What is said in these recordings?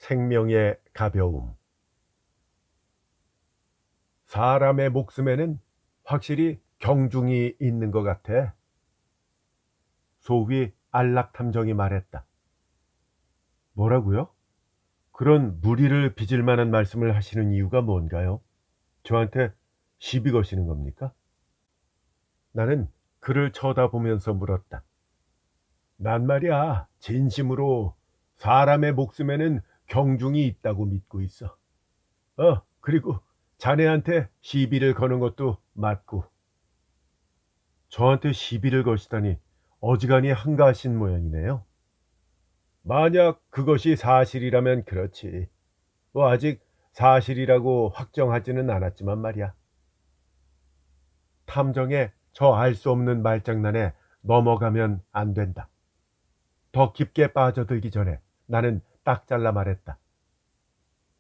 생명의 가벼움. 사람의 목숨에는 확실히 경중이 있는 것 같아. 소위 안락탐정이 말했다. 뭐라고요? 그런 무리를 빚을 만한 말씀을 하시는 이유가 뭔가요? 저한테 시비 거시는 겁니까? 나는 그를 쳐다보면서 물었다. 난 말이야, 진심으로 사람의 목숨에는 경중이 있다고 믿고 있어. 그리고 자네한테 시비를 거는 것도 맞고. 저한테 시비를 거시다니 어지간히 한가하신 모양이네요. 만약 그것이 사실이라면 그렇지. 뭐 아직 사실이라고 확정하지는 않았지만 말이야. 탐정의 저 알 수 없는 말장난에 넘어가면 안 된다. 더 깊게 빠져들기 전에 나는 딱 잘라 말했다.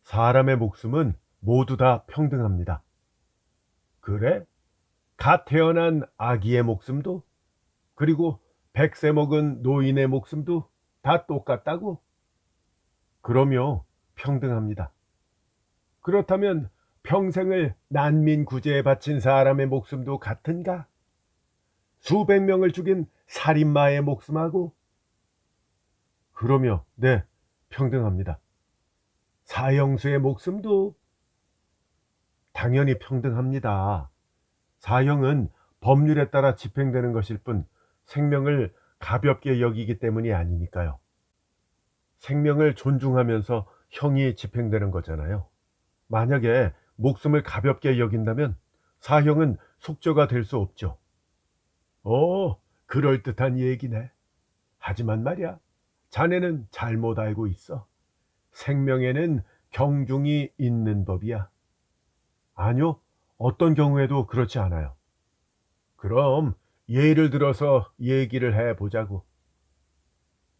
사람의 목숨은 모두 다 평등합니다. 그래? 갓 태어난 아기의 목숨도? 그리고 100세 먹은 노인의 목숨도 다 똑같다고? 그럼요, 평등합니다. 그렇다면 평생을 난민 구제에 바친 사람의 목숨도 같은가? 수백 명을 죽인 살인마의 목숨하고? 그럼요, 네, 평등합니다. 사형수의 목숨도 당연히 평등합니다. 사형은 법률에 따라 집행되는 것일 뿐 생명을 가볍게 여기기 때문이 아니니까요. 생명을 존중하면서 형이 집행되는 거잖아요. 만약에 목숨을 가볍게 여긴다면 사형은 속죄가 될 수 없죠. 그럴듯한 얘기네. 하지만 말이야, 자네는 잘못 알고 있어. 생명에는 경중이 있는 법이야. 아니요, 어떤 경우에도 그렇지 않아요. 그럼 예를 들어서 얘기를 해보자고.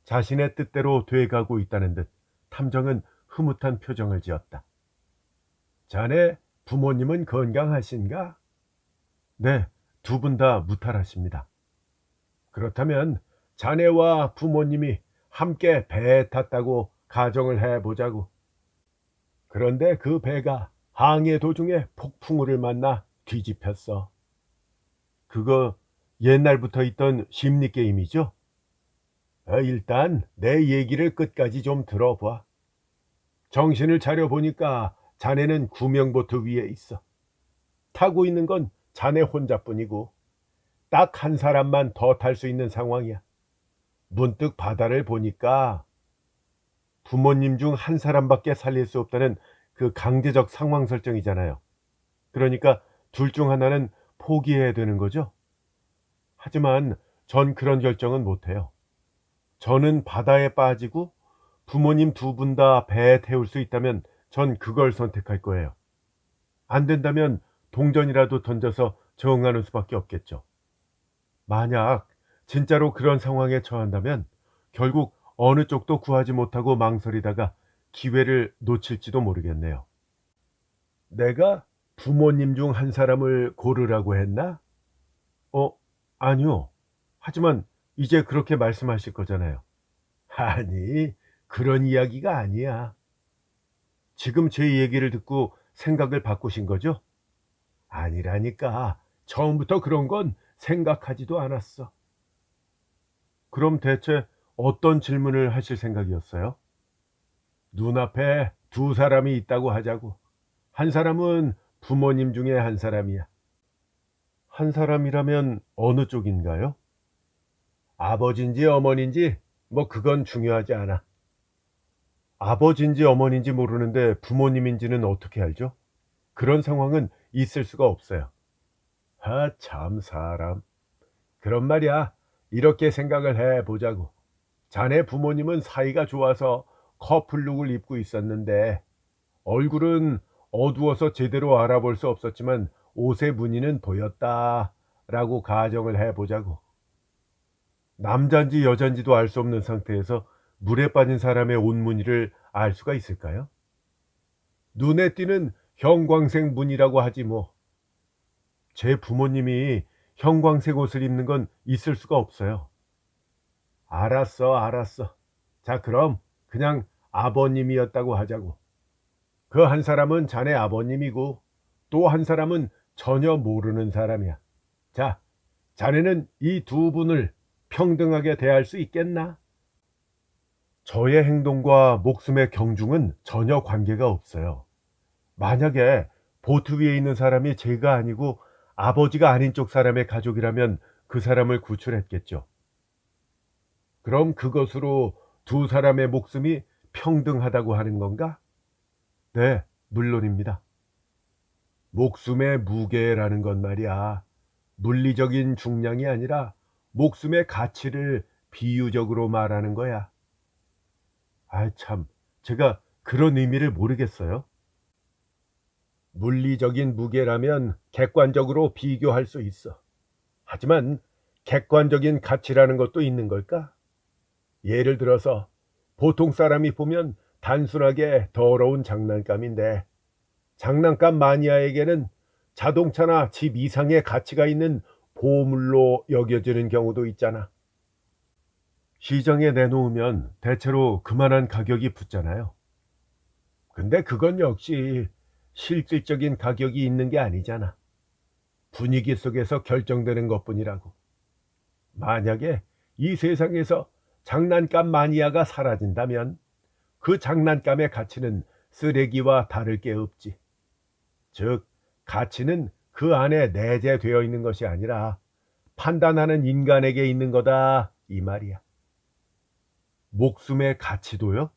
자신의 뜻대로 돼가고 있다는 듯 탐정은 흐뭇한 표정을 지었다. 자네 부모님은 건강하신가? 네, 두 분 다 무탈하십니다. 그렇다면 자네와 부모님이 함께 배에 탔다고 가정을 해보자고. 그런데 그 배가 항해 도중에 폭풍우를 만나 뒤집혔어. 그거 옛날부터 있던 심리 게임이죠? 일단 내 얘기를 끝까지 좀 들어봐. 정신을 차려보니까 자네는 구명보트 위에 있어. 타고 있는 건 자네 혼자뿐이고 딱 한 사람만 더 탈 수 있는 상황이야. 문득 바다를 보니까 부모님 중 한 사람밖에 살릴 수 없다는 그 강제적 상황 설정이잖아요. 그러니까 둘 중 하나는 포기해야 되는 거죠. 하지만 전 그런 결정은 못해요. 저는 바다에 빠지고 부모님 두 분 다 배에 태울 수 있다면 전 그걸 선택할 거예요. 안 된다면 동전이라도 던져서 저항하는 수밖에 없겠죠. 만약 진짜로 그런 상황에 처한다면 결국 어느 쪽도 구하지 못하고 망설이다가 기회를 놓칠지도 모르겠네요. 내가 부모님 중 한 사람을 고르라고 했나? 어, 아니요. 하지만 이제 그렇게 말씀하실 거잖아요. 아니, 그런 이야기가 아니야. 지금 제 얘기를 듣고 생각을 바꾸신 거죠? 아니라니까. 처음부터 그런 건 생각하지도 않았어. 그럼 대체 어떤 질문을 하실 생각이었어요? 눈앞에 두 사람이 있다고 하자고. 한 사람은 부모님 중에 한 사람이야. 한 사람이라면 어느 쪽인가요? 아버지인지 어머니인지 뭐 그건 중요하지 않아. 아버지인지 어머니인지 모르는데 부모님인지는 어떻게 알죠? 그런 상황은 있을 수가 없어요. 참 사람. 그런 말이야. 이렇게 생각을 해보자고. 자네 부모님은 사이가 좋아서 커플룩을 입고 있었는데 얼굴은 어두워서 제대로 알아볼 수 없었지만 옷의 무늬는 보였다라고 가정을 해보자고. 남자인지 여자인지도 알 수 없는 상태에서 물에 빠진 사람의 옷 무늬를 알 수가 있을까요? 눈에 띄는 형광색 무늬라고 하지 뭐. 제 부모님이 형광색 옷을 입는 건 있을 수가 없어요. 알았어, 알았어. 자, 그럼 그냥 아버님이었다고 하자고. 그 한 사람은 자네 아버님이고 또 한 사람은 전혀 모르는 사람이야. 자, 자네는 이 두 분을 평등하게 대할 수 있겠나? 저의 행동과 목숨의 경중은 전혀 관계가 없어요. 만약에 보트 위에 있는 사람이 제가 아니고 아버지가 아닌 쪽 사람의 가족이라면 그 사람을 구출했겠죠. 그럼 그것으로 두 사람의 목숨이 평등하다고 하는 건가? 네, 물론입니다. 목숨의 무게라는 건 말이야. 물리적인 중량이 아니라 목숨의 가치를 비유적으로 말하는 거야. 아, 참. 제가 그런 의미를 모르겠어요. 물리적인 무게라면 객관적으로 비교할 수 있어. 하지만 객관적인 가치라는 것도 있는 걸까? 예를 들어서 보통 사람이 보면 단순하게 더러운 장난감인데 장난감 마니아에게는 자동차나 집 이상의 가치가 있는 보물로 여겨지는 경우도 있잖아. 시장에 내놓으면 대체로 그만한 가격이 붙잖아요. 근데 그건 역시 실질적인 가격이 있는 게 아니잖아. 분위기 속에서 결정되는 것뿐이라고. 만약에 이 세상에서 장난감 마니아가 사라진다면 그 장난감의 가치는 쓰레기와 다를 게 없지. 즉, 가치는 그 안에 내재되어 있는 것이 아니라 판단하는 인간에게 있는 거다 이 말이야. 목숨의 가치도요?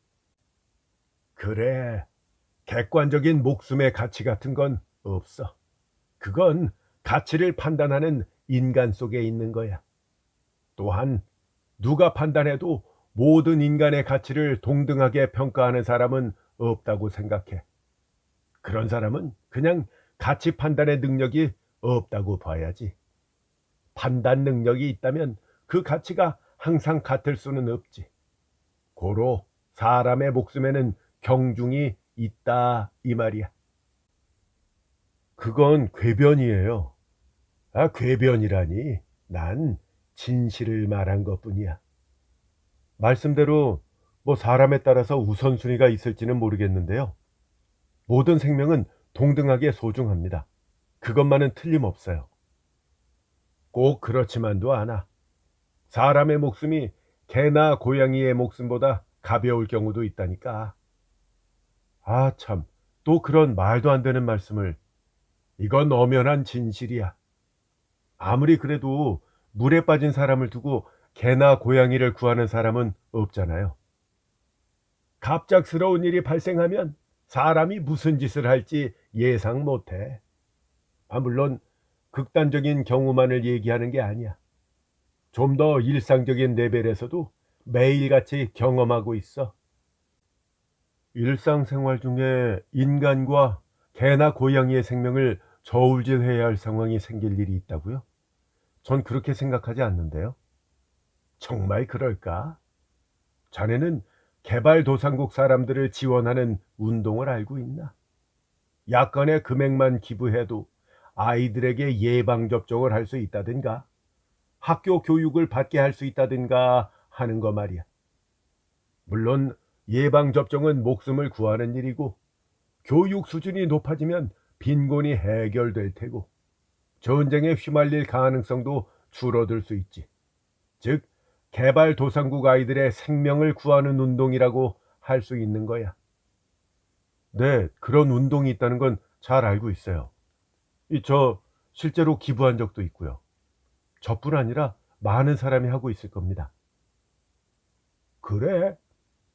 그래. 객관적인 목숨의 가치 같은 건 없어. 그건 가치를 판단하는 인간 속에 있는 거야. 또한 누가 판단해도 모든 인간의 가치를 동등하게 평가하는 사람은 없다고 생각해. 그런 사람은 그냥 가치 판단의 능력이 없다고 봐야지. 판단 능력이 있다면 그 가치가 항상 같을 수는 없지. 고로 사람의 목숨에는 경중이 있다 이 말이야. 그건 궤변이에요. 아, 궤변이라니. 난 진실을 말한 것뿐이야. 말씀대로 뭐 사람에 따라서 우선순위가 있을지는 모르겠는데요. 모든 생명은 동등하게 소중합니다. 그것만은 틀림없어요. 꼭 그렇지만도 않아. 사람의 목숨이 개나 고양이의 목숨보다 가벼울 경우도 있다니까. 아, 참. 또 그런 말도 안 되는 말씀을. 이건 엄연한 진실이야. 아무리 그래도 물에 빠진 사람을 두고 개나 고양이를 구하는 사람은 없잖아요. 갑작스러운 일이 발생하면 사람이 무슨 짓을 할지 예상 못해. 아, 물론 극단적인 경우만을 얘기하는 게 아니야. 좀 더 일상적인 레벨에서도 매일같이 경험하고 있어. 일상생활 중에 인간과 개나 고양이의 생명을 저울질해야 할 상황이 생길 일이 있다고요? 전 그렇게 생각하지 않는데요. 정말 그럴까? 자네는 개발도상국 사람들을 지원하는 운동을 알고 있나? 약간의 금액만 기부해도 아이들에게 예방접종을 할 수 있다든가, 학교 교육을 받게 할 수 있다든가 하는 거 말이야. 물론 예방접종은 목숨을 구하는 일이고, 교육 수준이 높아지면 빈곤이 해결될 테고, 전쟁에 휘말릴 가능성도 줄어들 수 있지. 즉, 개발도상국 아이들의 생명을 구하는 운동이라고 할 수 있는 거야. 네, 그런 운동이 있다는 건 잘 알고 있어요. 저 실제로 기부한 적도 있고요. 저뿐 아니라 많은 사람이 하고 있을 겁니다. 그래?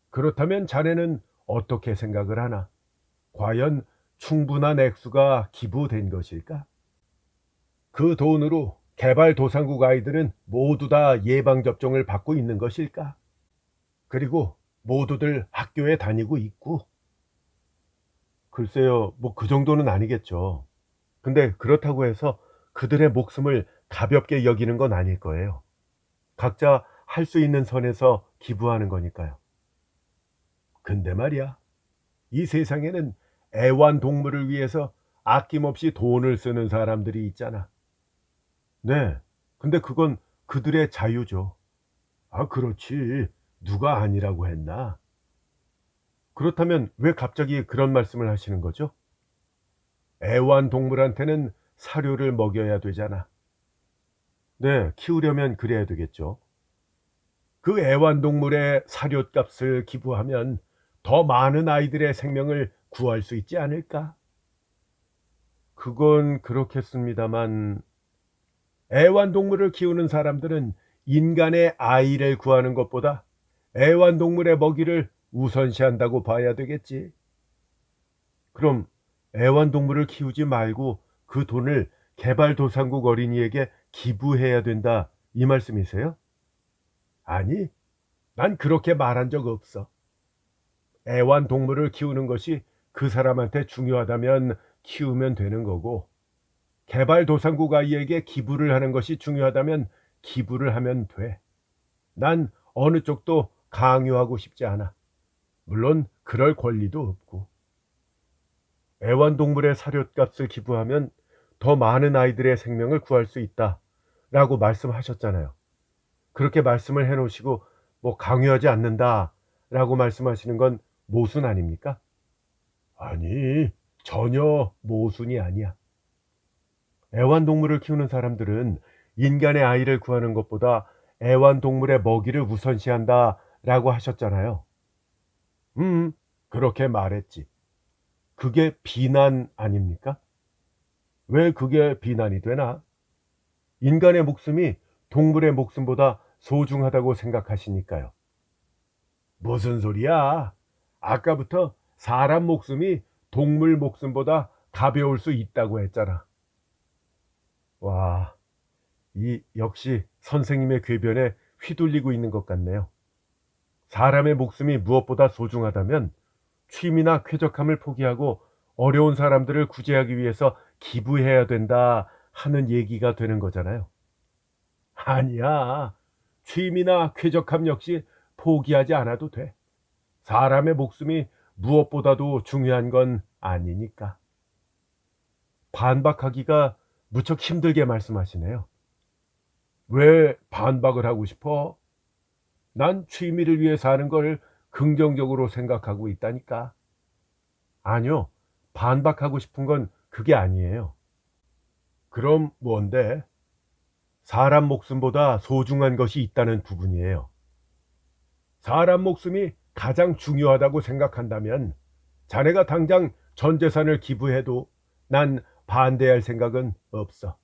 그렇다면 자네는 어떻게 생각을 하나? 과연 충분한 액수가 기부된 것일까? 그 돈으로 개발도상국 아이들은 모두 다 예방접종을 받고 있는 것일까? 그리고 모두들 학교에 다니고 있고? 글쎄요, 뭐 그 정도는 아니겠죠. 근데 그렇다고 해서 그들의 목숨을 가볍게 여기는 건 아닐 거예요. 각자 할 수 있는 선에서 기부하는 거니까요. 근데 말이야, 이 세상에는 애완동물을 위해서 아낌없이 돈을 쓰는 사람들이 있잖아. 네, 근데 그건 그들의 자유죠. 아, 그렇지. 누가 아니라고 했나? 그렇다면 왜 갑자기 그런 말씀을 하시는 거죠? 애완동물한테는 사료를 먹여야 되잖아. 네, 키우려면 그래야 되겠죠. 그 애완동물의 사료값을 기부하면 더 많은 아이들의 생명을 구할 수 있지 않을까? 그건 그렇겠습니다만 애완동물을 키우는 사람들은 인간의 아이를 구하는 것보다 애완동물의 먹이를 우선시한다고 봐야 되겠지. 그럼 애완동물을 키우지 말고 그 돈을 개발도상국 어린이에게 기부해야 된다, 이 말씀이세요? 아니, 난 그렇게 말한 적 없어. 애완동물을 키우는 것이 그 사람한테 중요하다면 키우면 되는 거고, 개발도상국 아이에게 기부를 하는 것이 중요하다면 기부를 하면 돼. 난 어느 쪽도 강요하고 싶지 않아. 물론 그럴 권리도 없고. 애완동물의 사료값을 기부하면 더 많은 아이들의 생명을 구할 수 있다 라고 말씀하셨잖아요. 그렇게 말씀을 해 놓으시고 뭐 강요하지 않는다 라고 말씀하시는 건 모순 아닙니까? 아니, 전혀 모순이 아니야. 애완동물을 키우는 사람들은 인간의 아이를 구하는 것보다 애완동물의 먹이를 우선시한다 라고 하셨잖아요. 음, 그렇게 말했지. 그게 비난 아닙니까? 왜 그게 비난이 되나? 인간의 목숨이 동물의 목숨보다 소중하다고 생각하시니까요. 무슨 소리야? 아까부터 사람 목숨이 동물 목숨보다 가벼울 수 있다고 했잖아. 와, 이 역시 선생님의 궤변에 휘둘리고 있는 것 같네요. 사람의 목숨이 무엇보다 소중하다면 취미나 쾌적함을 포기하고 어려운 사람들을 구제하기 위해서 기부해야 된다 하는 얘기가 되는 거잖아요. 아니야. 취미나 쾌적함 역시 포기하지 않아도 돼. 사람의 목숨이 무엇보다도 중요한 건 아니니까. 반박하기가 무척 힘들게 말씀하시네요. 왜 반박을 하고 싶어? 난 취미를 위해 사는 걸 긍정적으로 생각하고 있다니까. 아니요. 반박하고 싶은 건 그게 아니에요. 그럼 뭔데? 사람 목숨보다 소중한 것이 있다는 부분이에요. 사람 목숨이 가장 중요하다고 생각한다면 자네가 당장 전 재산을 기부해도 난 반대할 생각은 없어.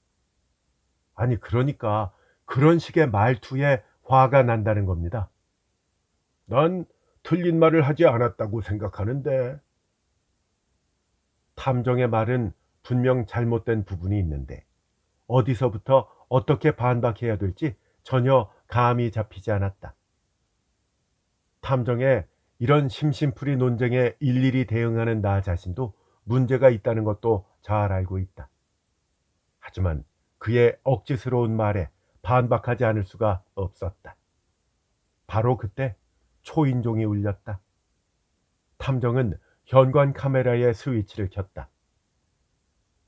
아니, 그러니까 그런 식의 말투에 화가 난다는 겁니다. 난 틀린 말을 하지 않았다고 생각하는데. 탐정의 말은 분명 잘못된 부분이 있는데 어디서부터 어떻게 반박해야 될지 전혀 감이 잡히지 않았다. 탐정의 이런 심심풀이 논쟁에 일일이 대응하는 나 자신도 문제가 있다는 것도 잘 알고 있다. 하지만 그의 억지스러운 말에 반박하지 않을 수가 없었다. 바로 그때 초인종이 울렸다. 탐정은 현관 카메라의 스위치를 켰다.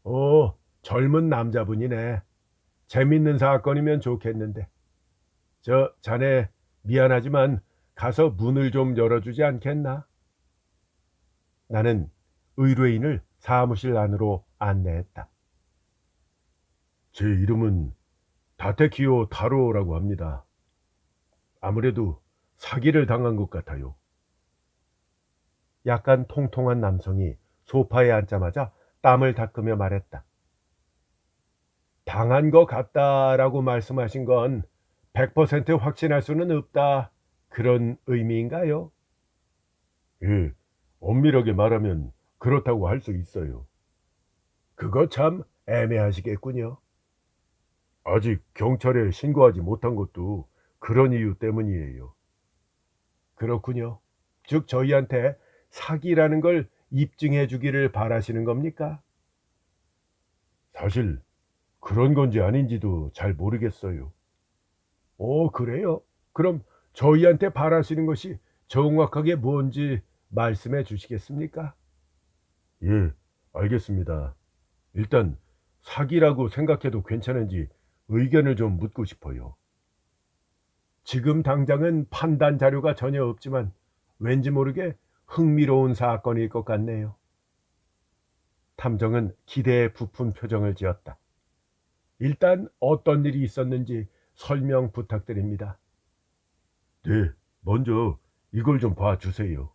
오, 젊은 남자분이네. 재밌는 사건이면 좋겠는데. 자네 미안하지만 가서 문을 좀 열어주지 않겠나? 나는 의뢰인을 사무실 안으로 안내했다. 제 이름은 다테키오 타로라고 합니다. 아무래도 사기를 당한 것 같아요. 약간 통통한 남성이 소파에 앉자마자 땀을 닦으며 말했다. 당한 것 같다라고 말씀하신 건 100% 확신할 수는 없다. 그런 의미인가요? 예, 엄밀하게 말하면 그렇다고 할 수 있어요. 그거 참 애매하시겠군요. 아직 경찰에 신고하지 못한 것도 그런 이유 때문이에요. 그렇군요. 즉 저희한테 사기라는 걸 입증해 주기를 바라시는 겁니까? 사실 그런 건지 아닌지도 잘 모르겠어요. 그래요? 그럼 저희한테 바라시는 것이 정확하게 뭔지 말씀해 주시겠습니까? 예, 알겠습니다. 일단 사기라고 생각해도 괜찮은지 의견을 좀 묻고 싶어요. 지금 당장은 판단 자료가 전혀 없지만 왠지 모르게 흥미로운 사건일 것 같네요. 탐정은 기대에 부푼 표정을 지었다. 일단 어떤 일이 있었는지 설명 부탁드립니다. 네, 먼저 이걸 좀 봐주세요.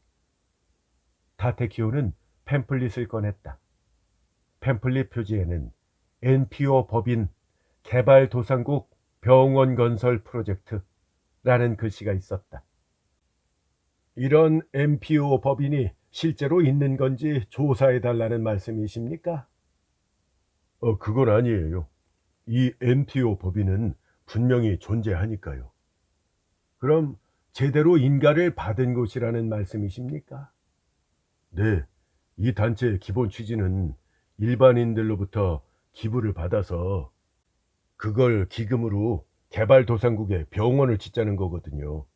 다테키오는 팸플릿을 꺼냈다. 팸플릿 표지에는 NPO 법인 개발도상국 병원 건설 프로젝트라는 글씨가 있었다. 이런 NPO 법인이 실제로 있는 건지 조사해 달라는 말씀이십니까? 그건 아니에요. 이 NPO 법인은 분명히 존재하니까요. 그럼 제대로 인가를 받은 곳이라는 말씀이십니까? 네, 이 단체의 기본 취지는 일반인들로부터 기부를 받아서 그걸 기금으로 개발도상국에 병원을 짓자는 거거든요.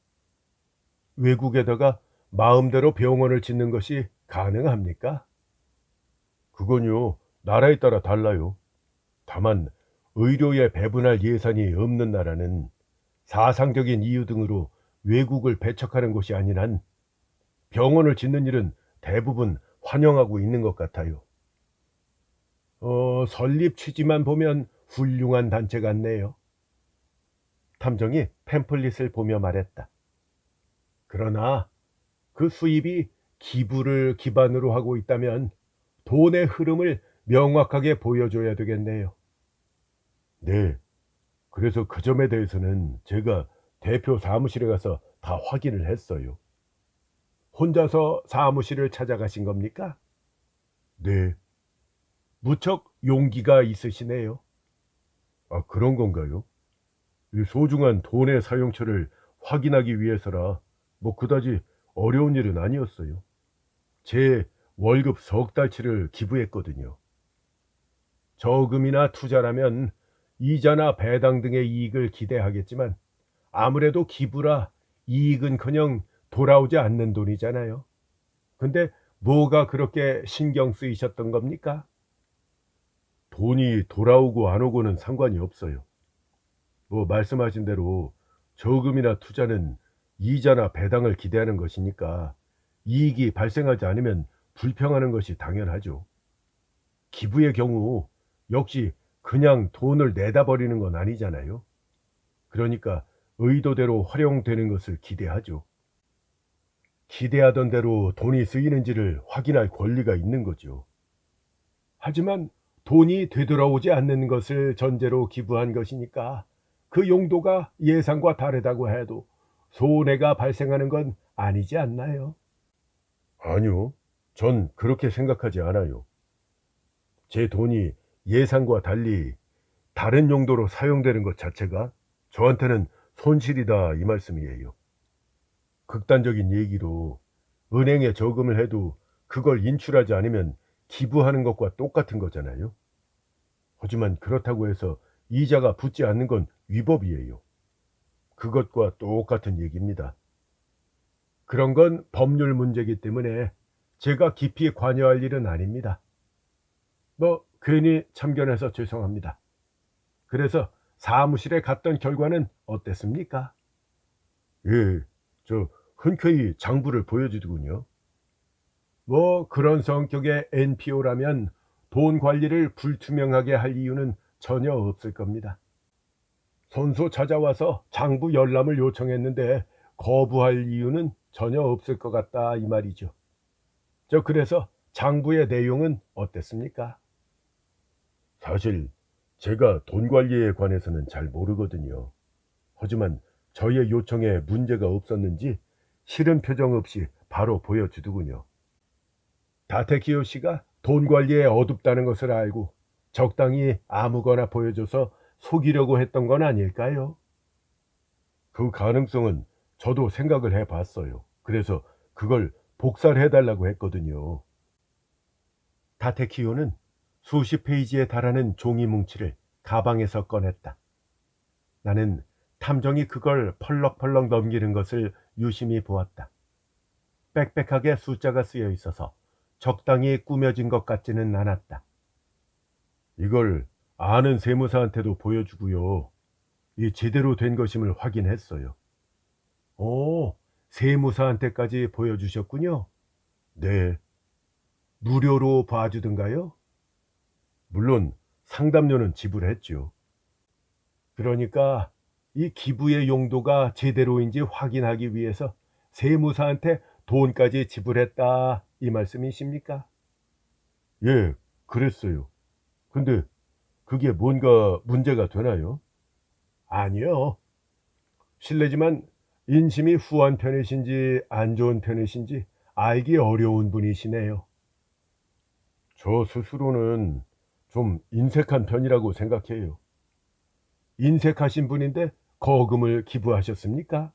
외국에다가 마음대로 병원을 짓는 것이 가능합니까? 그건요, 나라에 따라 달라요. 다만 의료에 배분할 예산이 없는 나라는 사상적인 이유 등으로 외국을 배척하는 곳이 아닌 한 병원을 짓는 일은 대부분 환영하고 있는 것 같아요. 설립 취지만 보면 훌륭한 단체 같네요. 탐정이 팸플릿을 보며 말했다. 그러나 그 수입이 기부를 기반으로 하고 있다면 돈의 흐름을 명확하게 보여줘야 되겠네요. 네, 그래서 그 점에 대해서는 제가 대표 사무실에 가서 다 확인을 했어요. 혼자서 사무실을 찾아가신 겁니까? 네, 무척 용기가 있으시네요. 아, 그런 건가요? 이 소중한 돈의 사용처를 확인하기 위해서라 뭐 그다지 어려운 일은 아니었어요. 제 월급 석 달치를 기부했거든요. 저금이나 투자라면 이자나 배당 등의 이익을 기대하겠지만 아무래도 기부라 이익은커녕 돌아오지 않는 돈이잖아요. 근데 뭐가 그렇게 신경 쓰이셨던 겁니까? 돈이 돌아오고 안 오고는 상관이 없어요. 뭐 말씀하신 대로 저금이나 투자는 이자나 배당을 기대하는 것이니까 이익이 발생하지 않으면 불평하는 것이 당연하죠. 기부의 경우 역시 그냥 돈을 내다 버리는 건 아니잖아요. 그러니까 의도대로 활용되는 것을 기대하죠. 기대하던 대로 돈이 쓰이는지를 확인할 권리가 있는 거죠. 하지만 돈이 되돌아오지 않는 것을 전제로 기부한 것이니까 그 용도가 예상과 다르다고 해도 손해가 발생하는 건 아니지 않나요? 아니요. 전 그렇게 생각하지 않아요. 제 돈이 예상과 달리 다른 용도로 사용되는 것 자체가 저한테는 손실이다 이 말씀이에요. 극단적인 얘기로 은행에 저금을 해도 그걸 인출하지 않으면 기부하는 것과 똑같은 거잖아요. 하지만 그렇다고 해서 이자가 붙지 않는 건 위법이에요. 그것과 똑같은 얘기입니다. 그런 건 법률 문제이기 때문에 제가 깊이 관여할 일은 아닙니다. 뭐 괜히 참견해서 죄송합니다. 그래서 사무실에 갔던 결과는 어땠습니까? 예, 저 흔쾌히 장부를 보여주더군요. 뭐 그런 성격의 NPO라면 돈 관리를 불투명하게 할 이유는 전혀 없을 겁니다. 손수 찾아와서 장부 열람을 요청했는데 거부할 이유는 전혀 없을 것 같다 이 말이죠. 그래서 장부의 내용은 어땠습니까? 사실 제가 돈 관리에 관해서는 잘 모르거든요. 하지만 저의 요청에 문제가 없었는지 싫은 표정 없이 바로 보여주더군요. 다테키오 씨가 돈 관리에 어둡다는 것을 알고 적당히 아무거나 보여줘서 속이려고 했던 건 아닐까요? 그 가능성은 저도 생각을 해봤어요. 그래서 그걸 복사를 해달라고 했거든요. 다테키오는 수십 페이지에 달하는 종이 뭉치를 가방에서 꺼냈다. 나는 탐정이 그걸 펄럭펄럭 넘기는 것을 유심히 보았다. 빽빽하게 숫자가 쓰여 있어서 적당히 꾸며진 것 같지는 않았다. 이걸 아는 세무사한테도 보여주고요. 이 제대로 된 것임을 확인했어요. 오, 세무사한테까지 보여주셨군요. 네. 무료로 봐주던가요? 물론 상담료는 지불했죠. 그러니까 이 기부의 용도가 제대로인지 확인하기 위해서 세무사한테 돈까지 지불했다 이 말씀이십니까? 예, 그랬어요. 근데 그게 뭔가 문제가 되나요? 아니요. 실례지만 인심이 후한 편이신지 안 좋은 편이신지 알기 어려운 분이시네요. 저 스스로는 좀 인색한 편이라고 생각해요. 인색하신 분인데 거금을 기부하셨습니까?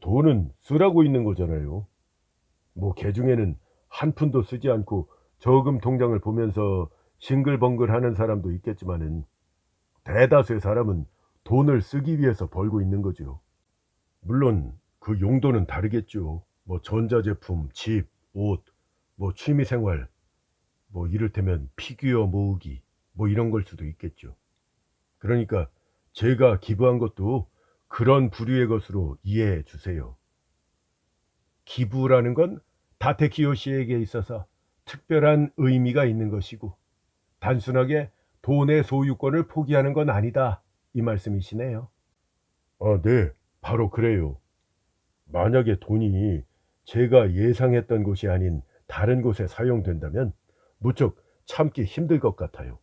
돈은 쓰라고 있는 거잖아요. 뭐 개중에는 한 푼도 쓰지 않고 저금 통장을 보면서 싱글벙글 하는 사람도 있겠지만은 대다수의 사람은 돈을 쓰기 위해서 벌고 있는 거죠. 물론 그 용도는 다르겠죠. 뭐 전자제품, 집, 옷, 뭐 취미생활, 뭐 이를테면 피규어 모으기, 뭐 이런 걸 수도 있겠죠. 그러니까 제가 기부한 것도 그런 부류의 것으로 이해해 주세요. 기부라는 건 다테키요 씨에게 있어서 특별한 의미가 있는 것이고 단순하게 돈의 소유권을 포기하는 건 아니다. 이 말씀이시네요. 네. 바로 그래요. 만약에 돈이 제가 예상했던 곳이 아닌 다른 곳에 사용된다면 무척 참기 힘들 것 같아요.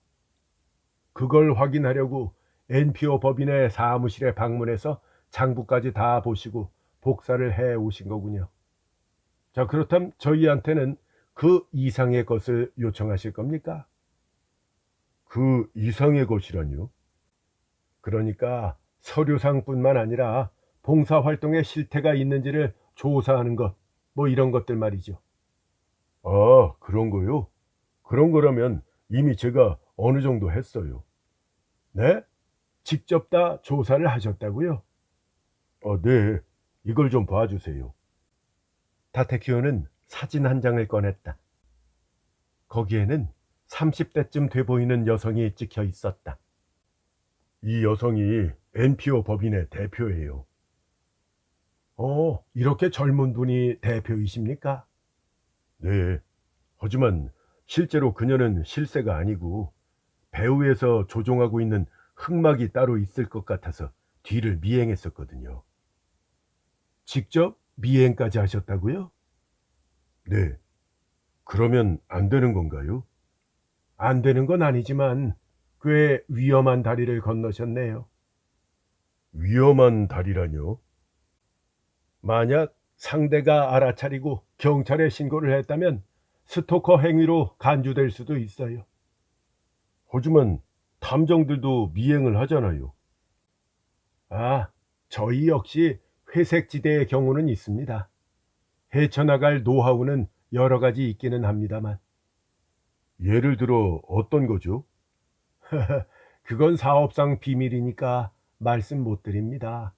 그걸 확인하려고 NPO 법인의 사무실에 방문해서 장부까지 다 보시고 복사를 해 오신 거군요. 자, 그렇다면 저희한테는 그 이상의 것을 요청하실 겁니까? 그 이상의 것이라니요? 그러니까 서류상뿐만 아니라 봉사활동에 실태가 있는지를 조사하는 것, 뭐 이런 것들 말이죠. 그런 거요? 그런 거라면 이미 제가 어느 정도 했어요. 네? 직접 다 조사를 하셨다고요? 네. 이걸 좀 봐주세요. 다테키오는 사진 한 장을 꺼냈다. 거기에는 30대쯤 돼 보이는 여성이 찍혀 있었다. 이 여성이 NPO 법인의 대표예요. 이렇게 젊은 분이 대표이십니까? 네. 하지만 실제로 그녀는 실세가 아니고 배후에서 조종하고 있는 흑막이 따로 있을 것 같아서 뒤를 미행했었거든요. 직접 미행까지 하셨다고요? 네. 그러면 안 되는 건가요? 안 되는 건 아니지만 꽤 위험한 다리를 건너셨네요. 위험한 다리라뇨? 만약 상대가 알아차리고 경찰에 신고를 했다면 스토커 행위로 간주될 수도 있어요. 하지만 탐정들도 미행을 하잖아요. 아, 저희 역시 회색 지대의 경우는 있습니다. 헤쳐나갈 노하우는 여러 가지 있기는 합니다만. 예를 들어 어떤 거죠? 그건 사업상 비밀이니까 말씀 못 드립니다.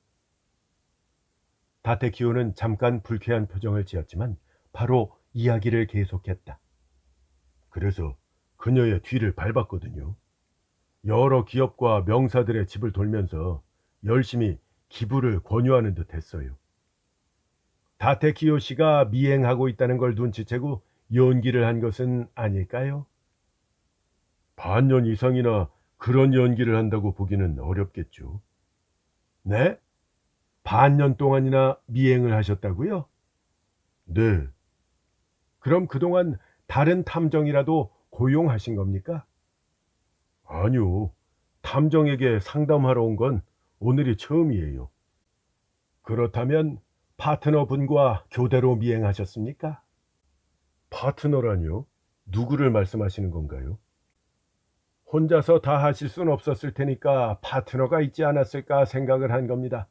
다테키오는 잠깐 불쾌한 표정을 지었지만 바로 이야기를 계속했다. 그래서 그녀의 뒤를 밟았거든요. 여러 기업과 명사들의 집을 돌면서 열심히 기부를 권유하는 듯 했어요. 다테키오 씨가 미행하고 있다는 걸 눈치채고 연기를 한 것은 아닐까요? 반년 이상이나 그런 연기를 한다고 보기는 어렵겠죠. 네? 반년 동안이나 미행을 하셨다고요? 네. 그럼 그동안 다른 탐정이라도 고용하신 겁니까? 아니요. 탐정에게 상담하러 온 건 오늘이 처음이에요. 그렇다면 파트너분과 교대로 미행하셨습니까? 파트너라니요? 누구를 말씀하시는 건가요? 혼자서 다 하실 순 없었을 테니까 파트너가 있지 않았을까 생각을 한 겁니다.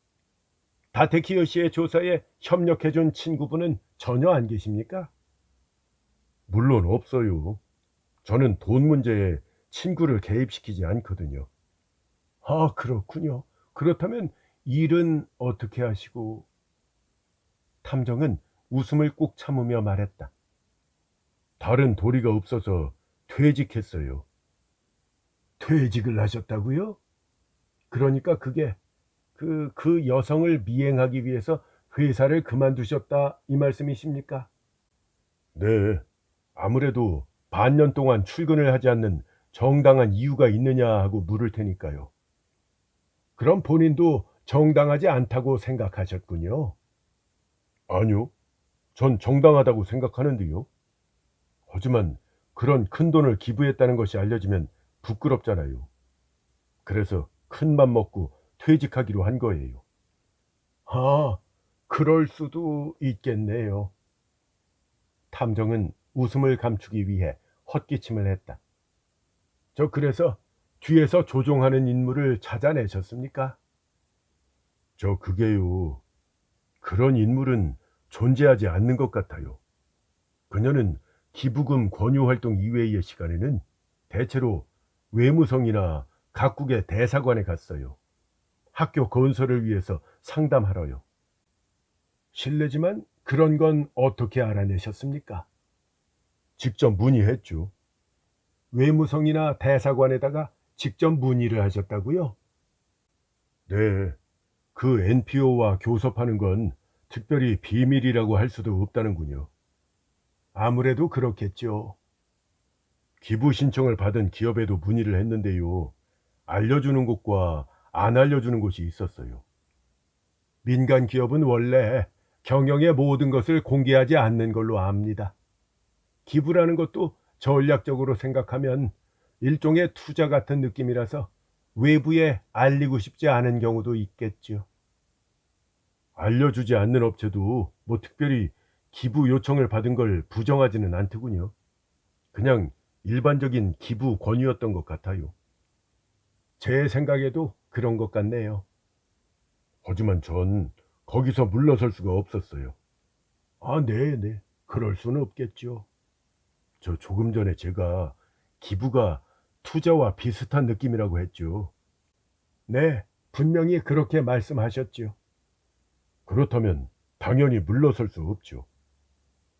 다테키요 씨의 조사에 협력해준 친구분은 전혀 안 계십니까? 물론 없어요. 저는 돈 문제에 친구를 개입시키지 않거든요. 아, 그렇군요. 그렇다면 일은 어떻게 하시고? 탐정은 웃음을 꾹 참으며 말했다. 다른 도리가 없어서 퇴직했어요. 퇴직을 하셨다고요? 그러니까 그게 그 여성을 미행하기 위해서 회사를 그만두셨다 이 말씀이십니까? 네. 아무래도 반년 동안 출근을 하지 않는 정당한 이유가 있느냐 하고 물을 테니까요. 그럼 본인도 정당하지 않다고 생각하셨군요. 아니요. 전 정당하다고 생각하는데요. 하지만 그런 큰돈을 기부했다는 것이 알려지면 부끄럽잖아요. 그래서 큰맘 먹고 퇴직하기로 한 거예요. 아, 그럴 수도 있겠네요. 탐정은 웃음을 감추기 위해 헛기침을 했다. 저 그래서 뒤에서 조종하는 인물을 찾아내셨습니까? 저 그게요. 그런 인물은 존재하지 않는 것 같아요. 그녀는 기부금 권유 활동 이외의 시간에는 대체로 외무성이나 각국의 대사관에 갔어요. 학교 건설을 위해서 상담하러요. 실례지만 그런 건 어떻게 알아내셨습니까? 직접 문의했죠. 외무성이나 대사관에다가 직접 문의를 하셨다고요? 네. 그 NPO와 교섭하는 건 특별히 비밀이라고 할 수도 없다는군요. 아무래도 그렇겠죠. 기부 신청을 받은 기업에도 문의를 했는데요. 알려주는 곳과 안 알려주는 곳이 있었어요. 민간 기업은 원래 경영의 모든 것을 공개하지 않는 걸로 압니다. 기부라는 것도 전략적으로 생각하면 일종의 투자 같은 느낌이라서 외부에 알리고 싶지 않은 경우도 있겠죠. 알려주지 않는 업체도 뭐 특별히 기부 요청을 받은 걸 부정하지는 않더군요. 그냥 일반적인 기부 권유였던 것 같아요. 제 생각에도 그런 것 같네요. 하지만 전 거기서 물러설 수가 없었어요. 아, 네네. 그럴 수는 없겠죠. 저 조금 전에 제가 기부가 투자와 비슷한 느낌이라고 했죠. 네, 분명히 그렇게 말씀하셨죠. 그렇다면 당연히 물러설 수 없죠.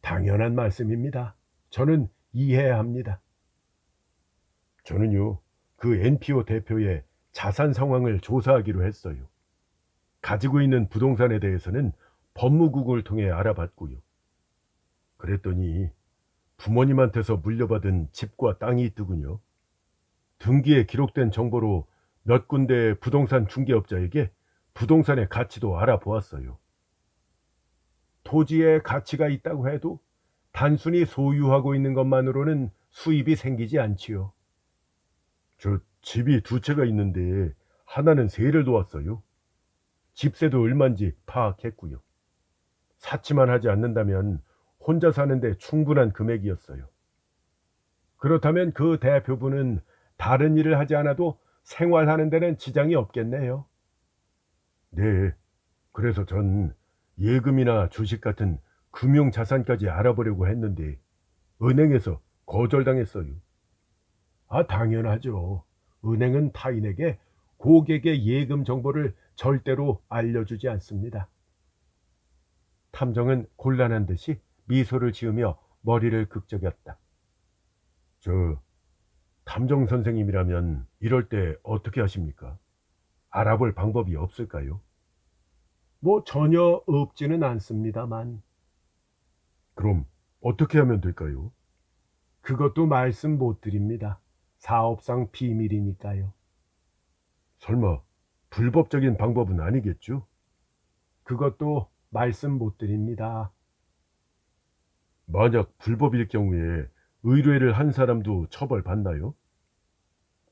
당연한 말씀입니다. 저는 이해합니다. 저는요, 그 NPO 대표의 자산 상황을 조사하기로 했어요. 가지고 있는 부동산에 대해서는 법무국을 통해 알아봤고요. 그랬더니 부모님한테서 물려받은 집과 땅이 있더군요. 등기에 기록된 정보로 몇 군데 부동산 중개업자에게 부동산의 가치도 알아보았어요. 토지에 가치가 있다고 해도 단순히 소유하고 있는 것만으로는 수입이 생기지 않지요. 저 집이 두 채가 있는데 하나는 세를 도왔어요. 집세도 얼만지 파악했고요. 사치만 하지 않는다면 혼자 사는데 충분한 금액이었어요. 그렇다면 그 대표분은 다른 일을 하지 않아도 생활하는 데는 지장이 없겠네요. 네. 그래서 전 예금이나 주식 같은 금융 자산까지 알아보려고 했는데 은행에서 거절당했어요. 아, 당연하죠. 은행은 타인에게 고객의 예금 정보를 절대로 알려주지 않습니다. 탐정은 곤란한 듯이 미소를 지으며 머리를 극적였다. 저 탐정 선생님이라면 이럴 때 어떻게 하십니까? 알아볼 방법이 없을까요? 뭐 전혀 없지는 않습니다만. 그럼 어떻게 하면 될까요? 그것도 말씀 못 드립니다. 사업상 비밀이니까요. 설마 불법적인 방법은 아니겠죠? 그것도 말씀 못 드립니다. 만약 불법일 경우에 의뢰를 한 사람도 처벌받나요?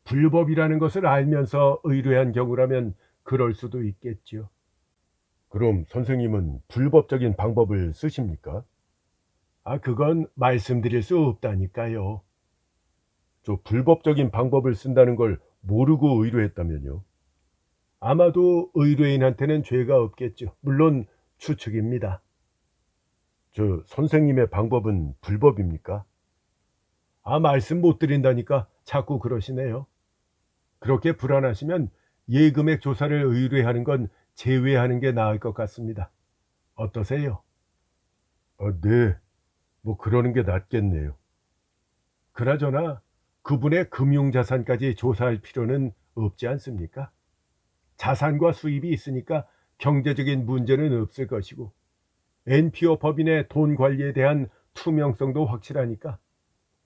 불법이라는 것을 알면서 의뢰한 경우라면 그럴 수도 있겠죠. 그럼 선생님은 불법적인 방법을 쓰십니까? 아, 그건 말씀드릴 수 없다니까요. 저 불법적인 방법을 쓴다는 걸 모르고 의뢰했다면요. 아마도 의뢰인한테는 죄가 없겠죠. 물론 추측입니다. 저 선생님의 방법은 불법입니까? 아, 말씀 못 드린다니까 자꾸 그러시네요. 그렇게 불안하시면 예금액 조사를 의뢰하는 건 제외하는 게 나을 것 같습니다. 어떠세요? 네. 뭐 그러는 게 낫겠네요. 그나저나 그분의 금융자산까지 조사할 필요는 없지 않습니까? 자산과 수입이 있으니까 경제적인 문제는 없을 것이고 NPO 법인의 돈 관리에 대한 투명성도 확실하니까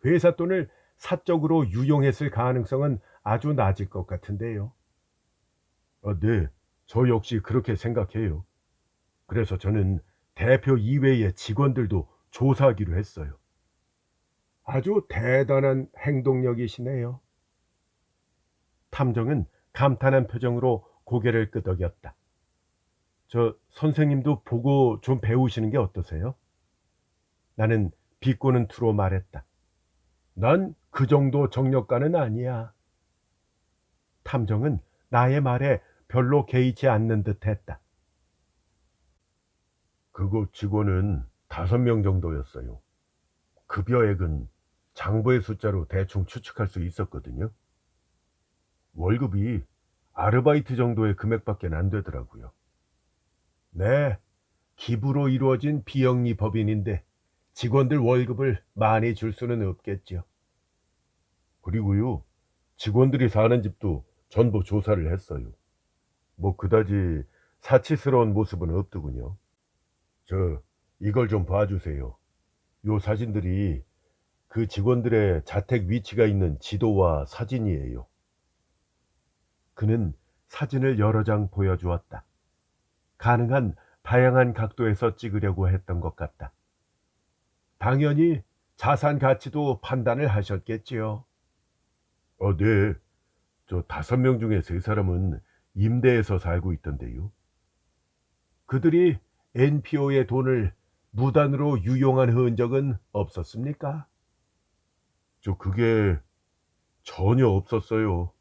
회사 돈을 사적으로 유용했을 가능성은 아주 낮을 것 같은데요. 네. 저 역시 그렇게 생각해요. 그래서 저는 대표 이외의 직원들도 조사하기로 했어요. 아주 대단한 행동력이시네요. 탐정은 감탄한 표정으로 고개를 끄덕였다. 저 선생님도 보고 좀 배우시는 게 어떠세요? 나는 비꼬는 투로 말했다. 난 그 정도 정력가는 아니야. 탐정은 나의 말에 별로 개의치 않는 듯 했다. 그곳 직원은 5명 정도였어요. 급여액은 장부의 숫자로 대충 추측할 수 있었거든요. 월급이 아르바이트 정도의 금액밖에 안 되더라고요. 네, 기부로 이루어진 비영리 법인인데 직원들 월급을 많이 줄 수는 없겠죠. 그리고요, 직원들이 사는 집도 전부 조사를 했어요. 뭐 그다지 사치스러운 모습은 없더군요. 이걸 좀 봐주세요. 요 사진들이 그 직원들의 자택 위치가 있는 지도와 사진이에요. 그는 사진을 여러 장 보여주었다. 가능한 다양한 각도에서 찍으려고 했던 것 같다. 당연히 자산 가치도 판단을 하셨겠지요. 네. 저 5명 중에 3사람은 임대해서 살고 있던데요. 그들이 NPO의 돈을 무단으로 유용한 흔적은 없었습니까? 그게 전혀 없었어요.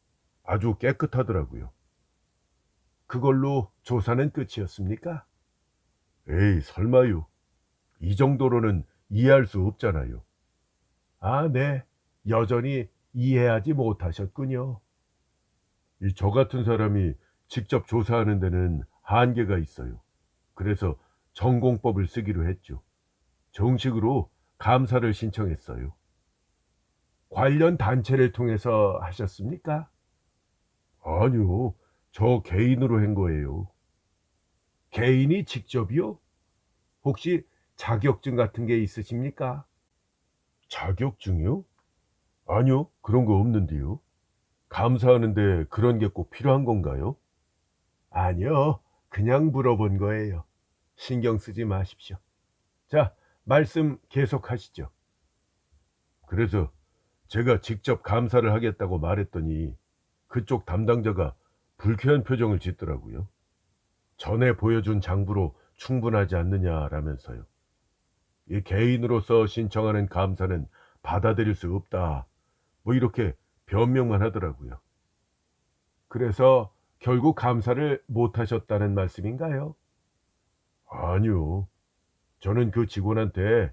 아주 깨끗하더라고요. 그걸로 조사는 끝이었습니까? 에이, 설마요. 이 정도로는 이해할 수 없잖아요. 아, 네. 여전히 이해하지 못하셨군요. 저 같은 사람이 직접 조사하는 데는 한계가 있어요. 그래서 전공법을 쓰기로 했죠. 정식으로 감사를 신청했어요. 관련 단체를 통해서 하셨습니까? 아니요. 저 개인으로 한 거예요. 개인이 직접이요? 혹시 자격증 같은 게 있으십니까? 자격증이요? 아니요. 그런 거 없는데요. 감사하는데 그런 게 꼭 필요한 건가요? 아니요. 그냥 물어본 거예요. 신경 쓰지 마십시오. 자, 말씀 계속하시죠. 그래서 제가 직접 감사를 하겠다고 말했더니 그쪽 담당자가 불쾌한 표정을 짓더라고요. 전에 보여준 장부로 충분하지 않느냐라면서요. 이 개인으로서 신청하는 감사는 받아들일 수 없다. 뭐 이렇게 변명만 하더라고요. 그래서 결국 감사를 못 하셨다는 말씀인가요? 아니요. 저는 그 직원한테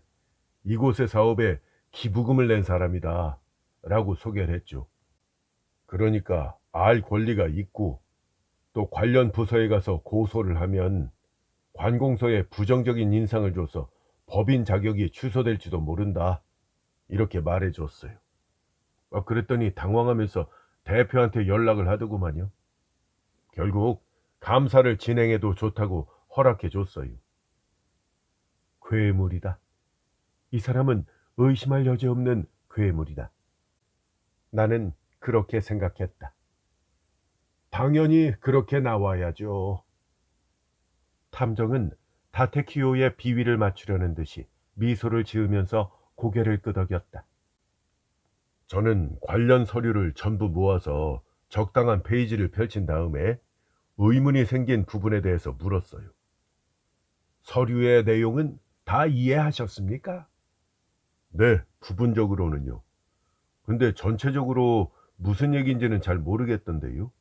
이곳의 사업에 기부금을 낸 사람이다. 라고 소개를 했죠. 그러니까 알 권리가 있고 또 관련 부서에 가서 고소를 하면 관공서에 부정적인 인상을 줘서 법인 자격이 취소될지도 모른다. 이렇게 말해 줬어요. 그랬더니 당황하면서 대표한테 연락을 하더구만요. 결국 감사를 진행해도 좋다고 허락해 줬어요. 괴물이다. 이 사람은 의심할 여지 없는 괴물이다. 나는 그렇게 생각했다. 당연히 그렇게 나와야죠. 탐정은 다테키오의 비위를 맞추려는 듯이 미소를 지으면서 고개를 끄덕였다. 저는 관련 서류를 전부 모아서 적당한 페이지를 펼친 다음에 의문이 생긴 부분에 대해서 물었어요. 서류의 내용은 다 이해하셨습니까? 네, 부분적으로는요. 근데 전체적으로 무슨 얘기인지는 잘 모르겠던데요.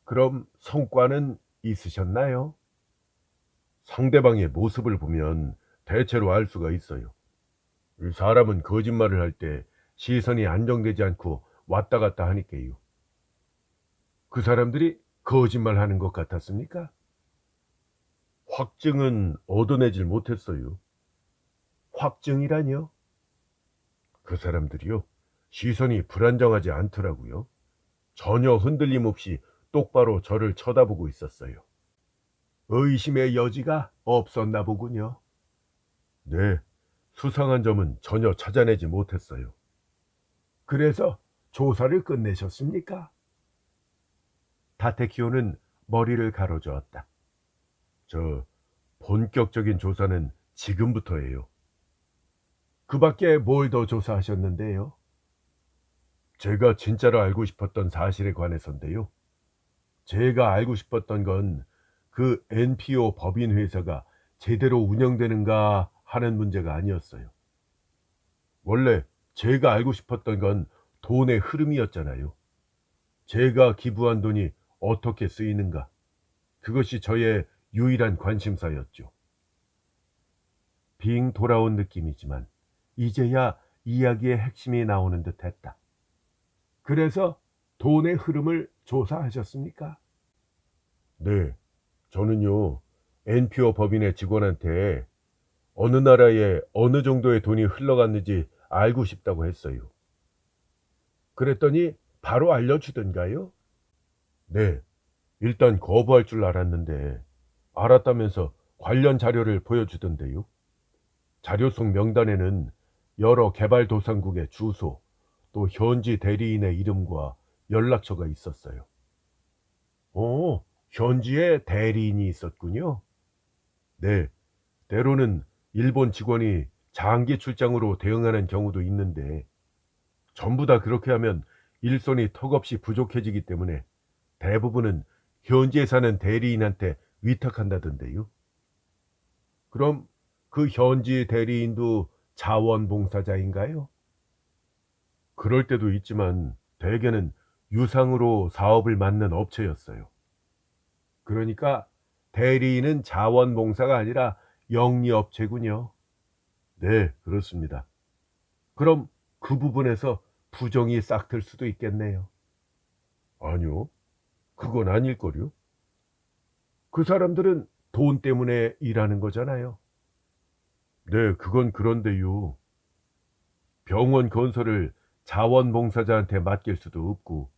그럼 성과는 있으셨나요? 상대방의 모습을 보면 대체로 알 수가 있어요. 이 사람은 거짓말을 할 때 시선이 안정되지 않고 왔다 갔다 하니까요. 그 사람들이 거짓말하는 것 같았습니까? 확증은 얻어내질 못했어요. 확증이라뇨? 그 사람들이요. 시선이 불안정하지 않더라고요. 전혀 흔들림 없이 똑바로 저를 쳐다보고 있었어요. 의심의 여지가 없었나 보군요. 네. 수상한 점은 전혀 찾아내지 못했어요. 그래서 조사를 끝내셨습니까? 다테키오는 머리를 가로저었다. 저 본격적인 조사는 지금부터예요. 그 밖에 뭘 더 조사하셨는데요? 제가 진짜로 알고 싶었던 사실에 관해서인데요. 제가 알고 싶었던 건 그 NPO 법인 회사가 제대로 운영되는가 하는 문제가 아니었어요. 원래 제가 알고 싶었던 건 돈의 흐름이었잖아요. 제가 기부한 돈이 어떻게 쓰이는가. 그것이 저의 유일한 관심사였죠. 빙 돌아온 느낌이지만 이제야 이야기의 핵심이 나오는 듯 했다. 그래서 돈의 흐름을 조사하셨습니까? 네, 저는요, NPO 법인의 직원한테 어느 나라에 어느 정도의 돈이 흘러갔는지 알고 싶다고 했어요. 그랬더니 바로 알려주던가요? 네, 일단 거부할 줄 알았는데 알았다면서 관련 자료를 보여주던데요. 자료 속 명단에는 여러 개발도상국의 주소, 또 현지 대리인의 이름과 연락처가 있었어요. 현지에 대리인이 있었군요. 네, 때로는 일본 직원이 장기 출장으로 대응하는 경우도 있는데 전부 다 그렇게 하면 일손이 턱없이 부족해지기 때문에 대부분은 현지에 사는 대리인한테 위탁한다던데요. 그럼 그 현지 대리인도 자원봉사자인가요? 그럴 때도 있지만 대개는 유상으로 사업을 맡는 업체였어요. 그러니까 대리인은 자원봉사가 아니라 영리업체군요. 네, 그렇습니다. 그럼 그 부분에서 부정이 싹틀 수도 있겠네요. 아니요, 그건 아닐걸요. 그 사람들은 돈 때문에 일하는 거잖아요. 네, 그건 그런데요. 병원 건설을 자원봉사자한테 맡길 수도 없고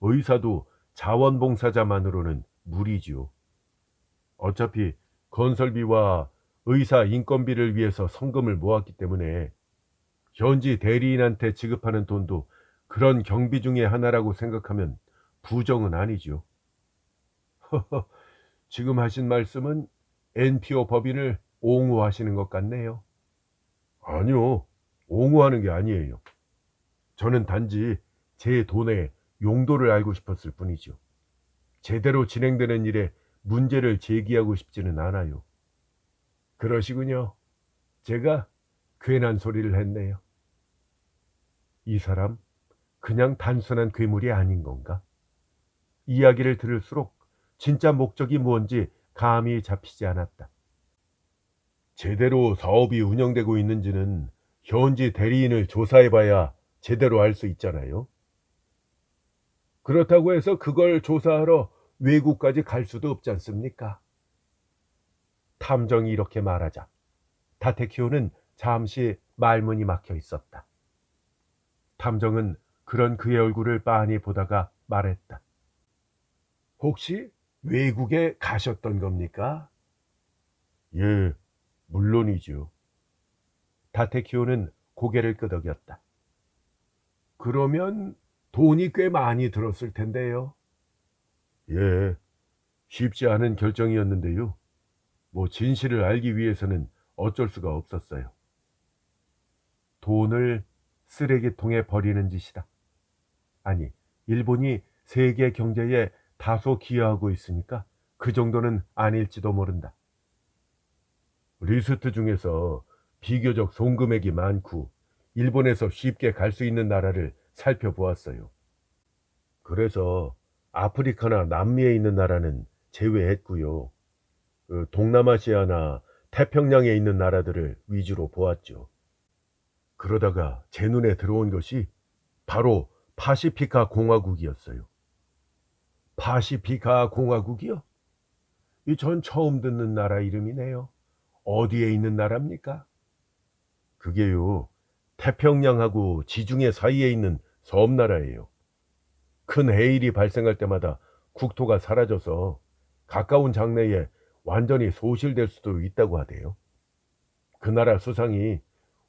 의사도 자원봉사자만으로는 무리지요. 어차피 건설비와 의사 인건비를 위해서 성금을 모았기 때문에 현지 대리인한테 지급하는 돈도 그런 경비 중의 하나라고 생각하면 부정은 아니죠. 지금 하신 말씀은 NPO 법인을 옹호하시는 것 같네요. 아니요, 옹호하는 게 아니에요. 저는 단지 제 돈의 용도를 알고 싶었을 뿐이죠. 제대로 진행되는 일에 문제를 제기하고 싶지는 않아요. 그러시군요. 제가 괜한 소리를 했네요. 이 사람 그냥 단순한 괴물이 아닌 건가? 이야기를 들을수록 진짜 목적이 뭔지 감이 잡히지 않았다. 제대로 사업이 운영되고 있는지는 현지 대리인을 조사해봐야 제대로 알 수 있잖아요. 그렇다고 해서 그걸 조사하러 외국까지 갈 수도 없지 않습니까? 탐정이 이렇게 말하자 다테키오는 잠시 말문이 막혀 있었다. 탐정은 그런 그의 얼굴을 빤히 보다가 말했다. 혹시 외국에 가셨던 겁니까? 예, 물론이죠. 다테키오는 고개를 끄덕였다. 그러면 돈이 꽤 많이 들었을 텐데요. 예, 쉽지 않은 결정이었는데요. 뭐 진실을 알기 위해서는 어쩔 수가 없었어요. 돈을 쓰레기통에 버리는 짓이다. 아니, 일본이 세계 경제에 다소 기여하고 있으니까 그 정도는 아닐지도 모른다. 리스트 중에서 비교적 송금액이 많고 일본에서 쉽게 갈 수 있는 나라를 살펴보았어요. 그래서 아프리카나 남미에 있는 나라는 제외했고요. 동남아시아나 태평양에 있는 나라들을 위주로 보았죠. 그러다가 제 눈에 들어온 것이 바로 파시피카 공화국이었어요. 파시피카 공화국이요? 이 전 처음 듣는 나라 이름이네요. 어디에 있는 나라입니까? 그게요, 태평양하고 지중해 사이에 있는 섬나라예요. 큰 해일이 발생할 때마다 국토가 사라져서 가까운 장래에 완전히 소실될 수도 있다고 하대요. 그 나라 수상이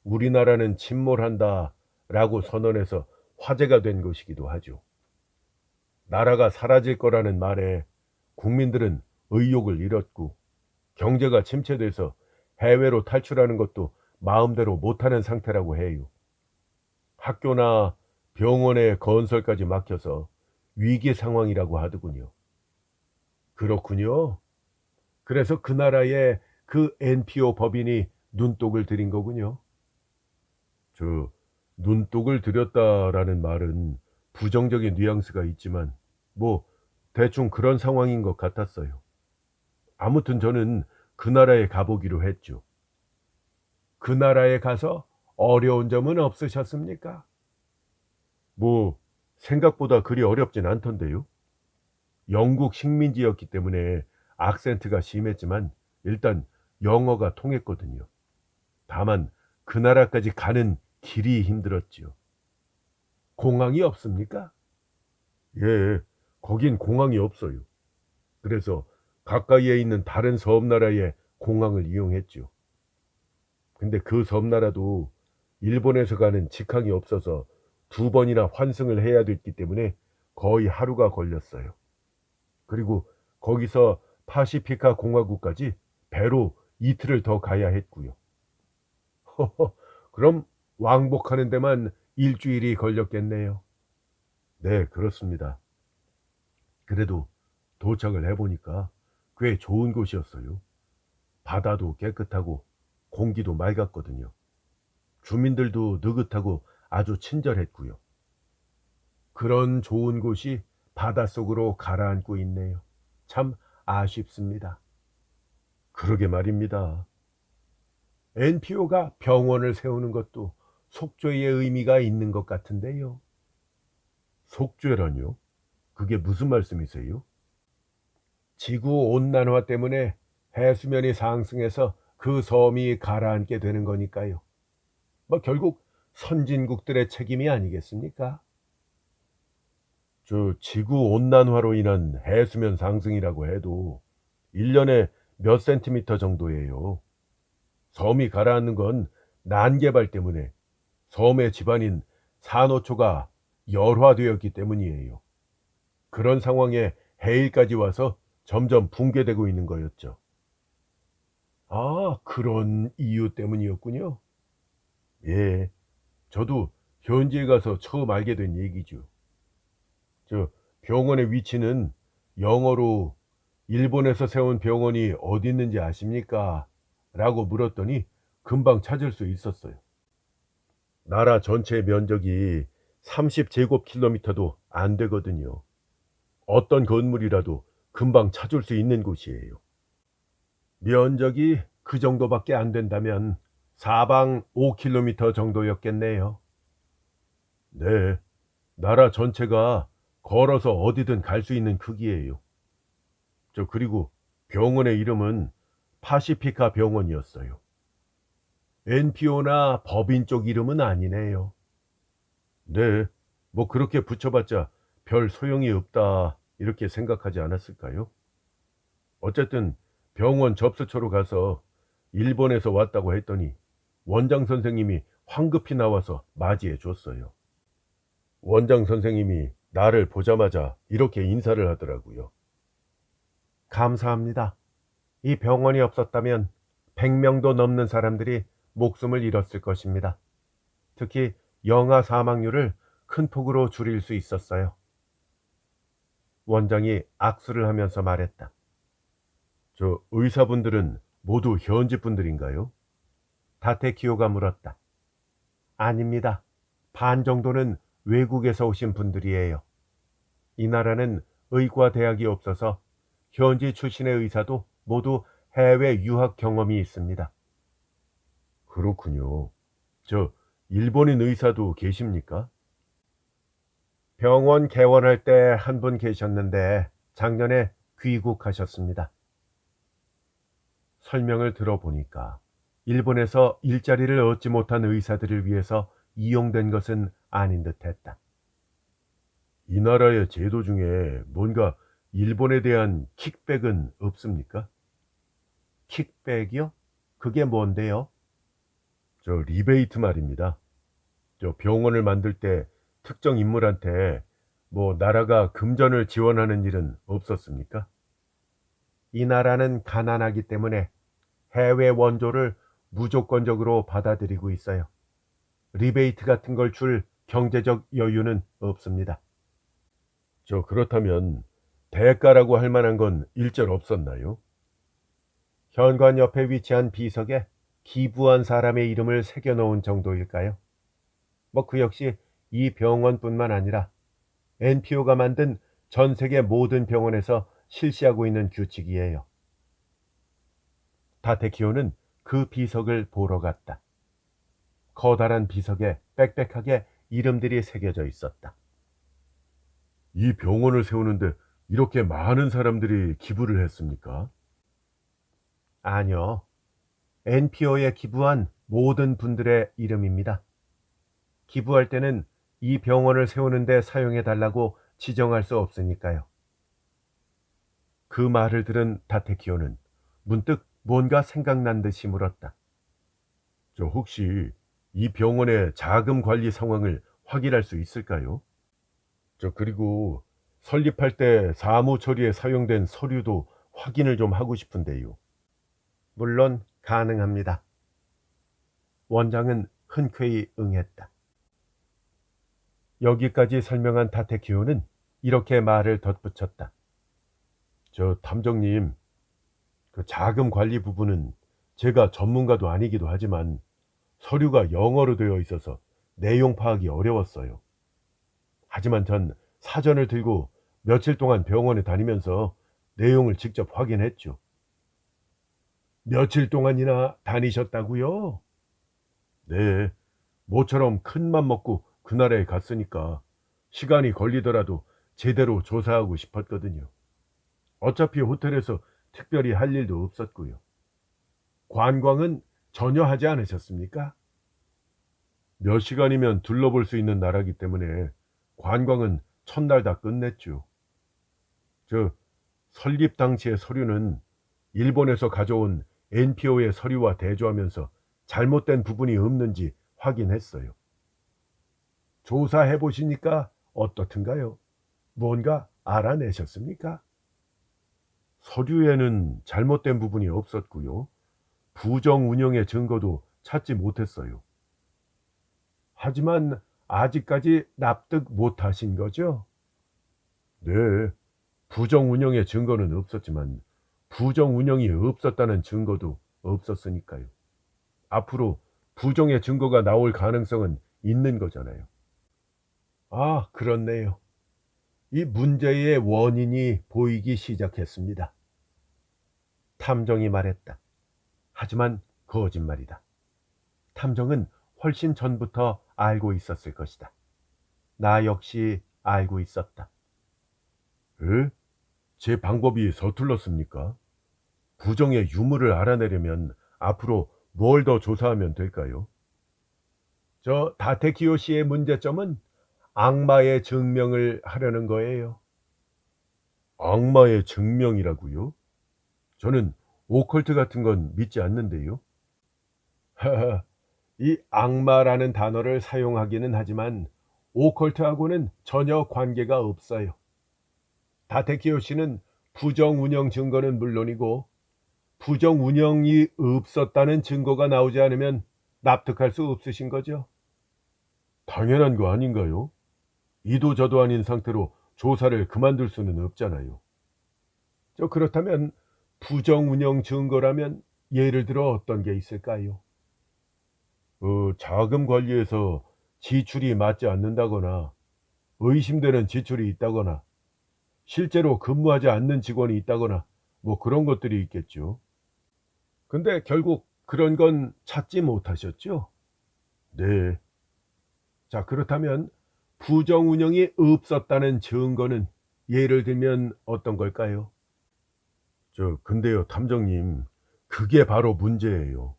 우리나라는 침몰한다라고 선언해서 화제가 된 것이기도 하죠. 나라가 사라질 거라는 말에 국민들은 의욕을 잃었고 경제가 침체돼서 해외로 탈출하는 것도 마음대로 못하는 상태라고 해요. 학교나 병원의 건설까지 막혀서 위기 상황이라고 하더군요. 그렇군요. 그래서 그 나라에 그 NPO 법인이 눈독을 들인 거군요. 저 눈독을 들였다라는 말은 부정적인 뉘앙스가 있지만 뭐 대충 그런 상황인 것 같았어요. 아무튼 저는 그 나라에 가보기로 했죠. 그 나라에 가서 어려운 점은 없으셨습니까? 뭐 생각보다 그리 어렵진 않던데요. 영국 식민지였기 때문에 악센트가 심했지만 일단 영어가 통했거든요. 다만 그 나라까지 가는 길이 힘들었지요. 공항이 없습니까? 예, 거긴 공항이 없어요. 그래서 가까이에 있는 다른 섬나라의 공항을 이용했죠. 근데 그 섬나라도 일본에서 가는 직항이 없어서 두 번이나 환승을 해야 됐기 때문에 거의 하루가 걸렸어요. 그리고 거기서 파시피카 공화국까지 배로 이틀을 더 가야 했고요. 그럼 왕복하는 데만 일주일이 걸렸겠네요. 네, 그렇습니다. 그래도 도착을 해보니까 꽤 좋은 곳이었어요. 바다도 깨끗하고 공기도 맑았거든요. 주민들도 느긋하고 아주 친절했고요. 그런 좋은 곳이 바닷속으로 가라앉고 있네요. 참 아쉽습니다. 그러게 말입니다. NPO가 병원을 세우는 것도 속죄의 의미가 있는 것 같은데요. 속죄라뇨? 그게 무슨 말씀이세요? 지구 온난화 때문에 해수면이 상승해서 그 섬이 가라앉게 되는 거니까요. 뭐 결국 선진국들의 책임이 아니겠습니까? 저 지구 온난화로 인한 해수면 상승이라고 해도 1년에 몇 센티미터 정도예요. 섬이 가라앉는 건 난개발 때문에 섬의 집안인 산호초가 열화되었기 때문이에요. 그런 상황에 해일까지 와서 점점 붕괴되고 있는 거였죠. 아, 그런 이유 때문이었군요. 예, 저도 현지에 가서 처음 알게 된 얘기죠. 저 병원의 위치는 영어로 일본에서 세운 병원이 어디 있는지 아십니까? 라고 물었더니 금방 찾을 수 있었어요. 나라 전체 면적이 30제곱킬로미터도 안 되거든요. 어떤 건물이라도 금방 찾을 수 있는 곳이에요. 면적이 그 정도밖에 안 된다면 사방 5킬로미터 정도였겠네요. 네, 나라 전체가 걸어서 어디든 갈 수 있는 크기예요. 그리고 병원의 이름은 파시피카 병원이었어요. NPO나 법인 쪽 이름은 아니네요. 네, 뭐 그렇게 붙여봤자 별 소용이 없다 이렇게 생각하지 않았을까요? 어쨌든 병원 접수처로 가서 일본에서 왔다고 했더니 원장 선생님이 황급히 나와서 맞이해 줬어요. 원장 선생님이 나를 보자마자 이렇게 인사를 하더라고요. 감사합니다. 이 병원이 없었다면 100명도 넘는 사람들이 목숨을 잃었을 것입니다. 특히 영아 사망률을 큰 폭으로 줄일 수 있었어요. 원장이 악수를 하면서 말했다. 저 의사분들은 모두 현지 분들인가요? 다테키오가 물었다. 아닙니다. 반 정도는 외국에서 오신 분들이에요. 이 나라는 의과대학이 없어서 현지 출신의 의사도 모두 해외 유학 경험이 있습니다. 그렇군요. 저 일본인 의사도 계십니까? 병원 개원할 때 한 분 계셨는데 작년에 귀국하셨습니다. 설명을 들어보니까 일본에서 일자리를 얻지 못한 의사들을 위해서 이용된 것은 아닌 듯했다. 이 나라의 제도 중에 뭔가 일본에 대한 킥백은 없습니까? 킥백이요? 그게 뭔데요? 저 리베이트 말입니다. 저 병원을 만들 때 특정 인물한테 뭐 나라가 금전을 지원하는 일은 없었습니까? 이 나라는 가난하기 때문에 해외 원조를 무조건적으로 받아들이고 있어요. 리베이트 같은 걸 줄 경제적 여유는 없습니다. 저 그렇다면 대가라고 할 만한 건 일절 없었나요? 현관 옆에 위치한 비석에 기부한 사람의 이름을 새겨 놓은 정도일까요? 뭐 그 역시 이 병원뿐만 아니라 NPO가 만든 전 세계 모든 병원에서 실시하고 있는 규칙이에요. 다테키오는 그 비석을 보러 갔다. 커다란 비석에 빽빽하게 이름들이 새겨져 있었다. 이 병원을 세우는데 이렇게 많은 사람들이 기부를 했습니까? 아니요. NPO에 기부한 모든 분들의 이름입니다. 기부할 때는 이 병원을 세우는데 사용해 달라고 지정할 수 없으니까요. 그 말을 들은 다테키오는 문득 뭔가 생각난 듯이 물었다. 저 혹시 이 병원의 자금 관리 상황을 확인할 수 있을까요? 저 그리고 설립할 때 사무 처리에 사용된 서류도 확인을 좀 하고 싶은데요. 물론 가능합니다. 원장은 흔쾌히 응했다. 여기까지 설명한 다테키오는 이렇게 말을 덧붙였다. 저 탐정님, 그 자금 관리 부분은 제가 전문가도 아니기도 하지만 서류가 영어로 되어 있어서 내용 파악이 어려웠어요. 하지만 전 사전을 들고 며칠 동안 병원에 다니면서 내용을 직접 확인했죠. 며칠 동안이나 다니셨다고요? 네, 모처럼 큰 맘 먹고 그 나라에 갔으니까 시간이 걸리더라도 제대로 조사하고 싶었거든요. 어차피 호텔에서 특별히 할 일도 없었고요. 관광은 전혀 하지 않으셨습니까? 몇 시간이면 둘러볼 수 있는 나라기 때문에 관광은 첫날 다 끝냈죠. 저 설립 당시의 서류는 일본에서 가져온 NPO의 서류와 대조하면서 잘못된 부분이 없는지 확인했어요. 조사해 보시니까 어떻든가요? 뭔가 알아내셨습니까? 서류에는 잘못된 부분이 없었고요. 부정 운영의 증거도 찾지 못했어요. 하지만 아직까지 납득 못하신 거죠? 네, 부정 운영의 증거는 없었지만 부정 운영이 없었다는 증거도 없었으니까요. 앞으로 부정의 증거가 나올 가능성은 있는 거잖아요. 아, 그렇네요. 이 문제의 원인이 보이기 시작했습니다. 탐정이 말했다. 하지만 거짓말이다. 탐정은 훨씬 전부터 알고 있었을 것이다. 나 역시 알고 있었다. 에? 제 방법이 서툴렀습니까? 부정의 유무를 알아내려면 앞으로 뭘 더 조사하면 될까요? 저 다테키오 씨의 문제점은 악마의 증명을 하려는 거예요. 악마의 증명이라고요? 저는 오컬트 같은 건 믿지 않는데요. 하하, 이 악마라는 단어를 사용하기는 하지만 오컬트하고는 전혀 관계가 없어요. 다테키오 씨는 부정 운영 증거는 물론이고 부정 운영이 없었다는 증거가 나오지 않으면 납득할 수 없으신 거죠? 당연한 거 아닌가요? 이도 저도 아닌 상태로 조사를 그만둘 수는 없잖아요. 저 그렇다면 부정 운영 증거라면 예를 들어 어떤 게 있을까요? 자금 관리에서 지출이 맞지 않는다거나 의심되는 지출이 있다거나 실제로 근무하지 않는 직원이 있다거나 뭐 그런 것들이 있겠죠. 근데 결국 그런 건 찾지 못하셨죠? 네. 자, 그렇다면 부정 운영이 없었다는 증거는 예를 들면 어떤 걸까요? 근데요, 탐정님, 그게 바로 문제예요.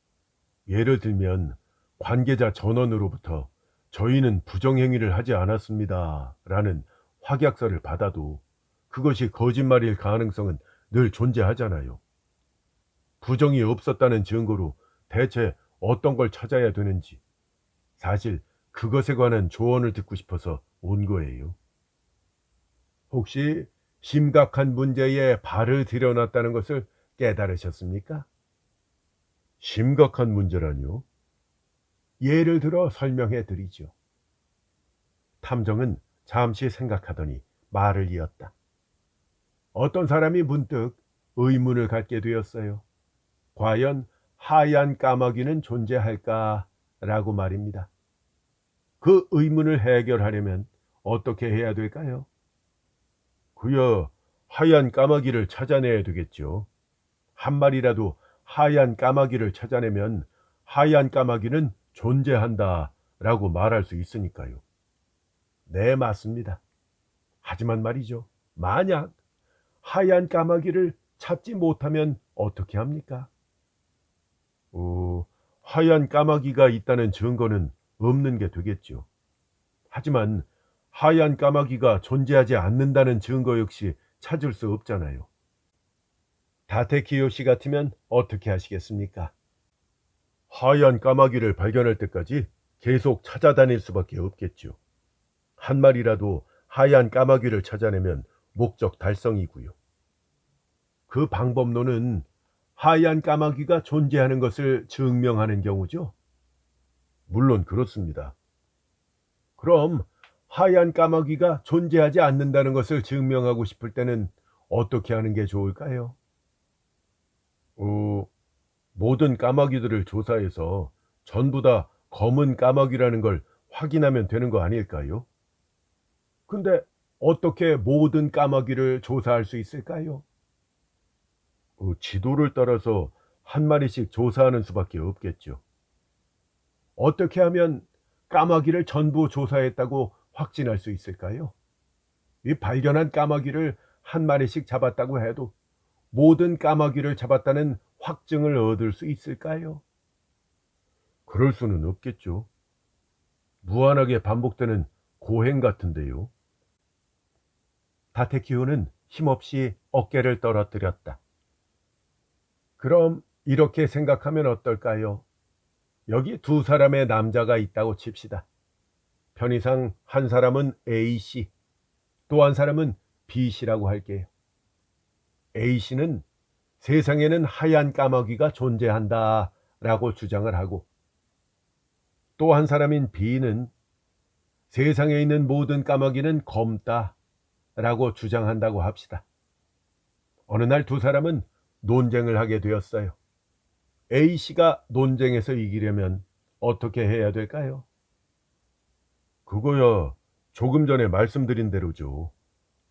예를 들면 관계자 전원으로부터 저희는 부정행위를 하지 않았습니다 라는 확약서를 받아도 그것이 거짓말일 가능성은 늘 존재하잖아요. 부정이 없었다는 증거로 대체 어떤 걸 찾아야 되는지, 사실 그것에 관한 조언을 듣고 싶어서 온 거예요. 혹시 심각한 문제에 발을 들여놨다는 것을 깨달으셨습니까? 심각한 문제라뇨? 예를 들어 설명해 드리죠. 탐정은 잠시 생각하더니 말을 이었다. 어떤 사람이 문득 의문을 갖게 되었어요. 과연 하얀 까마귀는 존재할까라고 말입니다. 그 의문을 해결하려면 어떻게 해야 될까요? 그야 하얀 까마귀를 찾아내야 되겠죠. 한 마리라도 하얀 까마귀를 찾아내면 하얀 까마귀는 존재한다라고 말할 수 있으니까요. 네, 맞습니다. 하지만 말이죠. 만약 하얀 까마귀를 찾지 못하면 어떻게 합니까? 어, 하얀 까마귀가 있다는 증거는 없는 게 되겠죠. 하지만 하얀 까마귀가 존재하지 않는다는 증거 역시 찾을 수 없잖아요. 다테키요 씨 같으면 어떻게 하시겠습니까? 하얀 까마귀를 발견할 때까지 계속 찾아다닐 수밖에 없겠죠. 한 마리라도 하얀 까마귀를 찾아내면 목적 달성이고요. 그 방법론은 하얀 까마귀가 존재하는 것을 증명하는 경우죠. 물론 그렇습니다. 그럼 하얀 까마귀가 존재하지 않는다는 것을 증명하고 싶을 때는 어떻게 하는 게 좋을까요? 어, 모든 까마귀들을 조사해서 전부 다 검은 까마귀라는 걸 확인하면 되는 거 아닐까요? 근데 어떻게 모든 까마귀를 조사할 수 있을까요? 지도를 따라서 한 마리씩 조사하는 수밖에 없겠죠. 어떻게 하면 까마귀를 전부 조사했다고 확진할 수 있을까요? 이 발견한 까마귀를 한 마리씩 잡았다고 해도 모든 까마귀를 잡았다는 확증을 얻을 수 있을까요? 그럴 수는 없겠죠. 무한하게 반복되는 고행 같은데요. 다테키오는 힘없이 어깨를 떨어뜨렸다. 그럼 이렇게 생각하면 어떨까요? 여기 두 사람의 남자가 있다고 칩시다. 편의상 한 사람은 A씨, 또 한 사람은 B씨라고 할게요. A씨는 세상에는 하얀 까마귀가 존재한다 라고 주장을 하고, 또 한 사람인 B는 세상에 있는 모든 까마귀는 검다 라고 주장한다고 합시다. 어느 날 두 사람은 논쟁을 하게 되었어요. A씨가 논쟁에서 이기려면 어떻게 해야 될까요? 그거야 조금 전에 말씀드린 대로죠.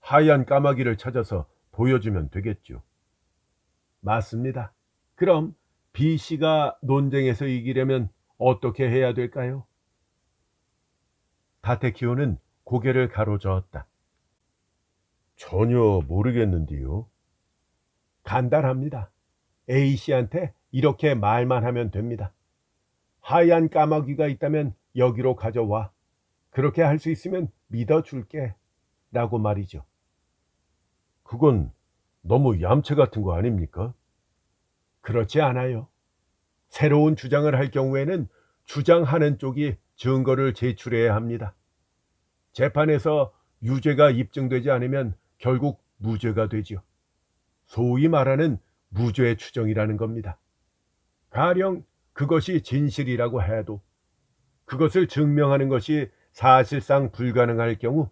하얀 까마귀를 찾아서 보여주면 되겠죠. 맞습니다. 그럼 B씨가 논쟁에서 이기려면 어떻게 해야 될까요? 다테키오는 고개를 가로저었다. 전혀 모르겠는데요. 간단합니다. A씨한테 이렇게 말만 하면 됩니다. 하얀 까마귀가 있다면 여기로 가져와. 그렇게 할 수 있으면 믿어줄게. 라고 말이죠. 그건 너무 얌체 같은 거 아닙니까? 그렇지 않아요. 새로운 주장을 할 경우에는 주장하는 쪽이 증거를 제출해야 합니다. 재판에서 유죄가 입증되지 않으면 결국 무죄가 되죠. 소위 말하는 무죄 추정이라는 겁니다. 가령 그것이 진실이라고 해도 그것을 증명하는 것이 사실상 불가능할 경우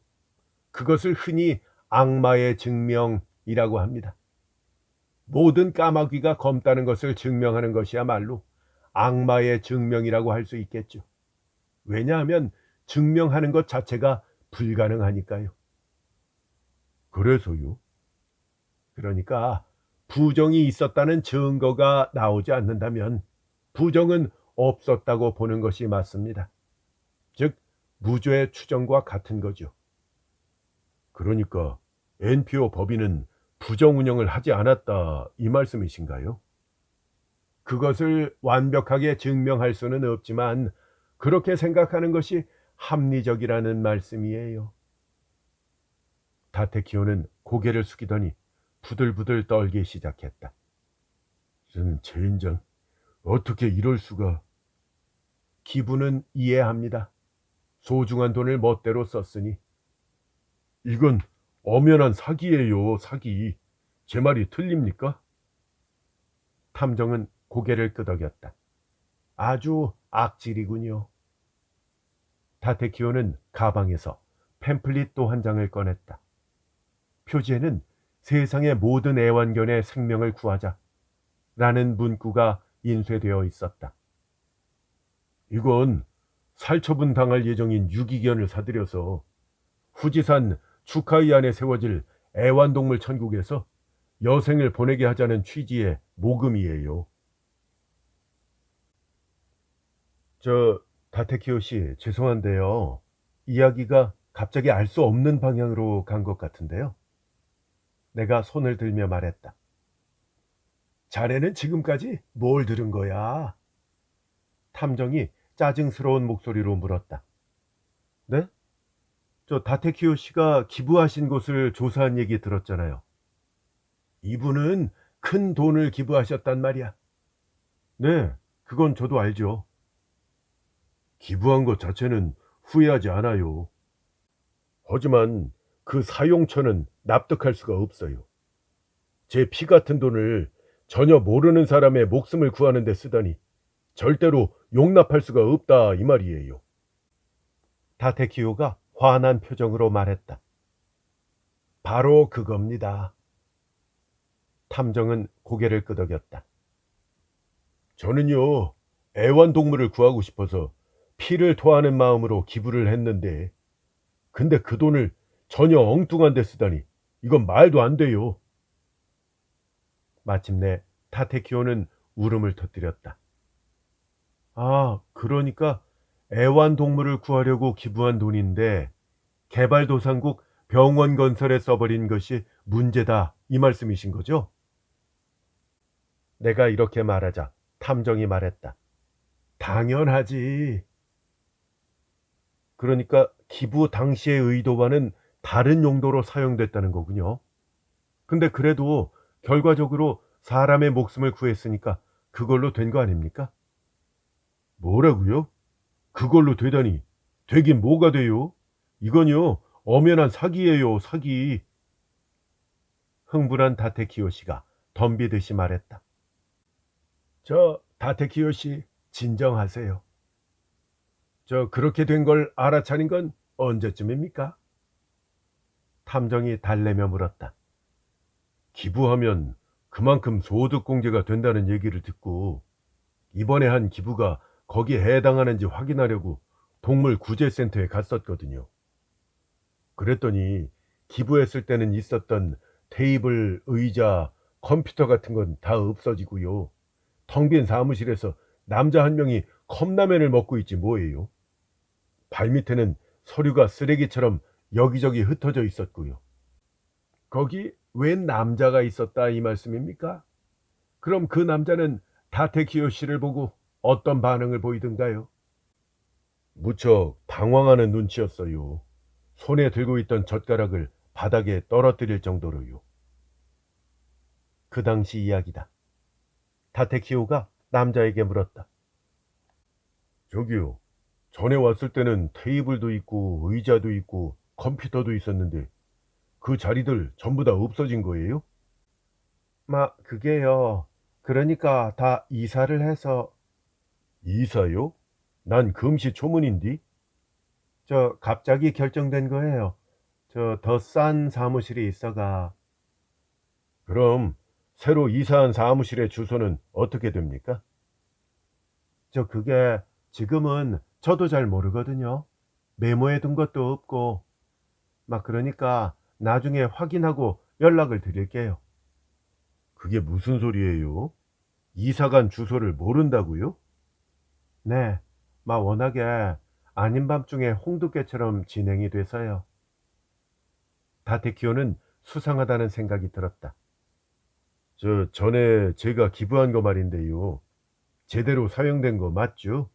그것을 흔히 악마의 증명이라고 합니다. 모든 까마귀가 검다는 것을 증명하는 것이야말로 악마의 증명이라고 할 수 있겠죠. 왜냐하면 증명하는 것 자체가 불가능하니까요. 그래서요? 그러니까 부정이 있었다는 증거가 나오지 않는다면 부정은 없었다고 보는 것이 맞습니다. 즉, 무죄 추정과 같은 거죠. 그러니까 NPO 법인은 부정 운영을 하지 않았다 이 말씀이신가요? 그것을 완벽하게 증명할 수는 없지만 그렇게 생각하는 것이 합리적이라는 말씀이에요. 다테키오는 고개를 숙이더니 부들부들 떨기 시작했다. 저는 젠장, 어떻게 이럴 수가. 기부는 이해합니다. 소중한 돈을 멋대로 썼으니. 이건 엄연한 사기예요, 사기. 제 말이 틀립니까? 탐정은 고개를 끄덕였다. 아주 악질이군요. 다테키오는 가방에서 팸플릿 또 한 장을 꺼냈다. 표지에는 세상의 모든 애완견의 생명을 구하자 라는 문구가 인쇄되어 있었다. 이건 살처분 당할 예정인 유기견을 사들여서 후지산 추카이 안에 세워질 애완동물 천국에서 여생을 보내게 하자는 취지의 모금이에요. 저 다테키오 씨, 죄송한데요. 이야기가 갑자기 알 수 없는 방향으로 간 것 같은데요. 내가 손을 들며 말했다. 자네는 지금까지 뭘 들은 거야? 탐정이 짜증스러운 목소리로 물었다. 네? 저 다테키오 씨가 기부하신 곳을 조사한 얘기 들었잖아요. 이분은 큰 돈을 기부하셨단 말이야. 네, 그건 저도 알죠. 기부한 것 자체는 후회하지 않아요. 하지만 그 사용처는 납득할 수가 없어요. 제 피 같은 돈을 전혀 모르는 사람의 목숨을 구하는 데 쓰다니 절대로 용납할 수가 없다 이 말이에요. 다테키오가 화난 표정으로 말했다. 바로 그겁니다. 탐정은 고개를 끄덕였다. 저는요, 애완동물을 구하고 싶어서 피를 토하는 마음으로 기부를 했는데, 근데 그 돈을 전혀 엉뚱한 데 쓰다니 이건 말도 안 돼요. 마침내 타테키오는 울음을 터뜨렸다. 아, 그러니까 애완동물을 구하려고 기부한 돈인데 개발도상국 병원 건설에 써버린 것이 문제다 이 말씀이신 거죠? 내가 이렇게 말하자 탐정이 말했다. 당연하지. 그러니까 기부 당시의 의도와는 다른 용도로 사용됐다는 거군요. 근데 그래도 결과적으로 사람의 목숨을 구했으니까 그걸로 된 거 아닙니까? 뭐라고요? 그걸로 되다니. 되긴 뭐가 돼요? 이건요, 엄연한 사기예요, 사기. 흥분한 다테키오 씨가 덤비듯이 말했다. 저 다테키오 씨, 진정하세요. 저 그렇게 된 걸 알아차린 건 언제쯤입니까? 탐정이 달래며 물었다. 기부하면 그만큼 소득 공제가 된다는 얘기를 듣고 이번에 한 기부가 거기에 해당하는지 확인하려고 동물 구제센터에 갔었거든요. 그랬더니 기부했을 때는 있었던 테이블, 의자, 컴퓨터 같은 건 다 없어지고요. 텅 빈 사무실에서 남자 한 명이 컵라면을 먹고 있지 뭐예요. 발밑에는 서류가 쓰레기처럼 여기저기 흩어져 있었고요. 거기 웬 남자가 있었다 이 말씀입니까? 그럼 그 남자는 다테키오 씨를 보고 어떤 반응을 보이던가요? 무척 당황하는 눈치였어요. 손에 들고 있던 젓가락을 바닥에 떨어뜨릴 정도로요. 그 당시 이야기다. 다테키오가 남자에게 물었다. 저기요, 전에 왔을 때는 테이블도 있고 의자도 있고 컴퓨터도 있었는데 그 자리들 전부 다 없어진 거예요? 그게요. 그러니까 다 이사를 해서. 이사요? 난 금시초문인디? 저 갑자기 결정된 거예요. 저 더 싼 사무실이 있어가. 그럼 새로 이사한 사무실의 주소는 어떻게 됩니까? 저 그게 지금은 저도 잘 모르거든요. 메모해 둔 것도 없고. 그러니까 나중에 확인하고 연락을 드릴게요. 그게 무슨 소리예요? 이사간 주소를 모른다고요? 네. 워낙에 아닌 밤중에 홍두깨처럼 진행이 돼서요. 다테키오는 수상하다는 생각이 들었다. 저 전에 제가 기부한 거 말인데요. 제대로 사용된 거 맞죠?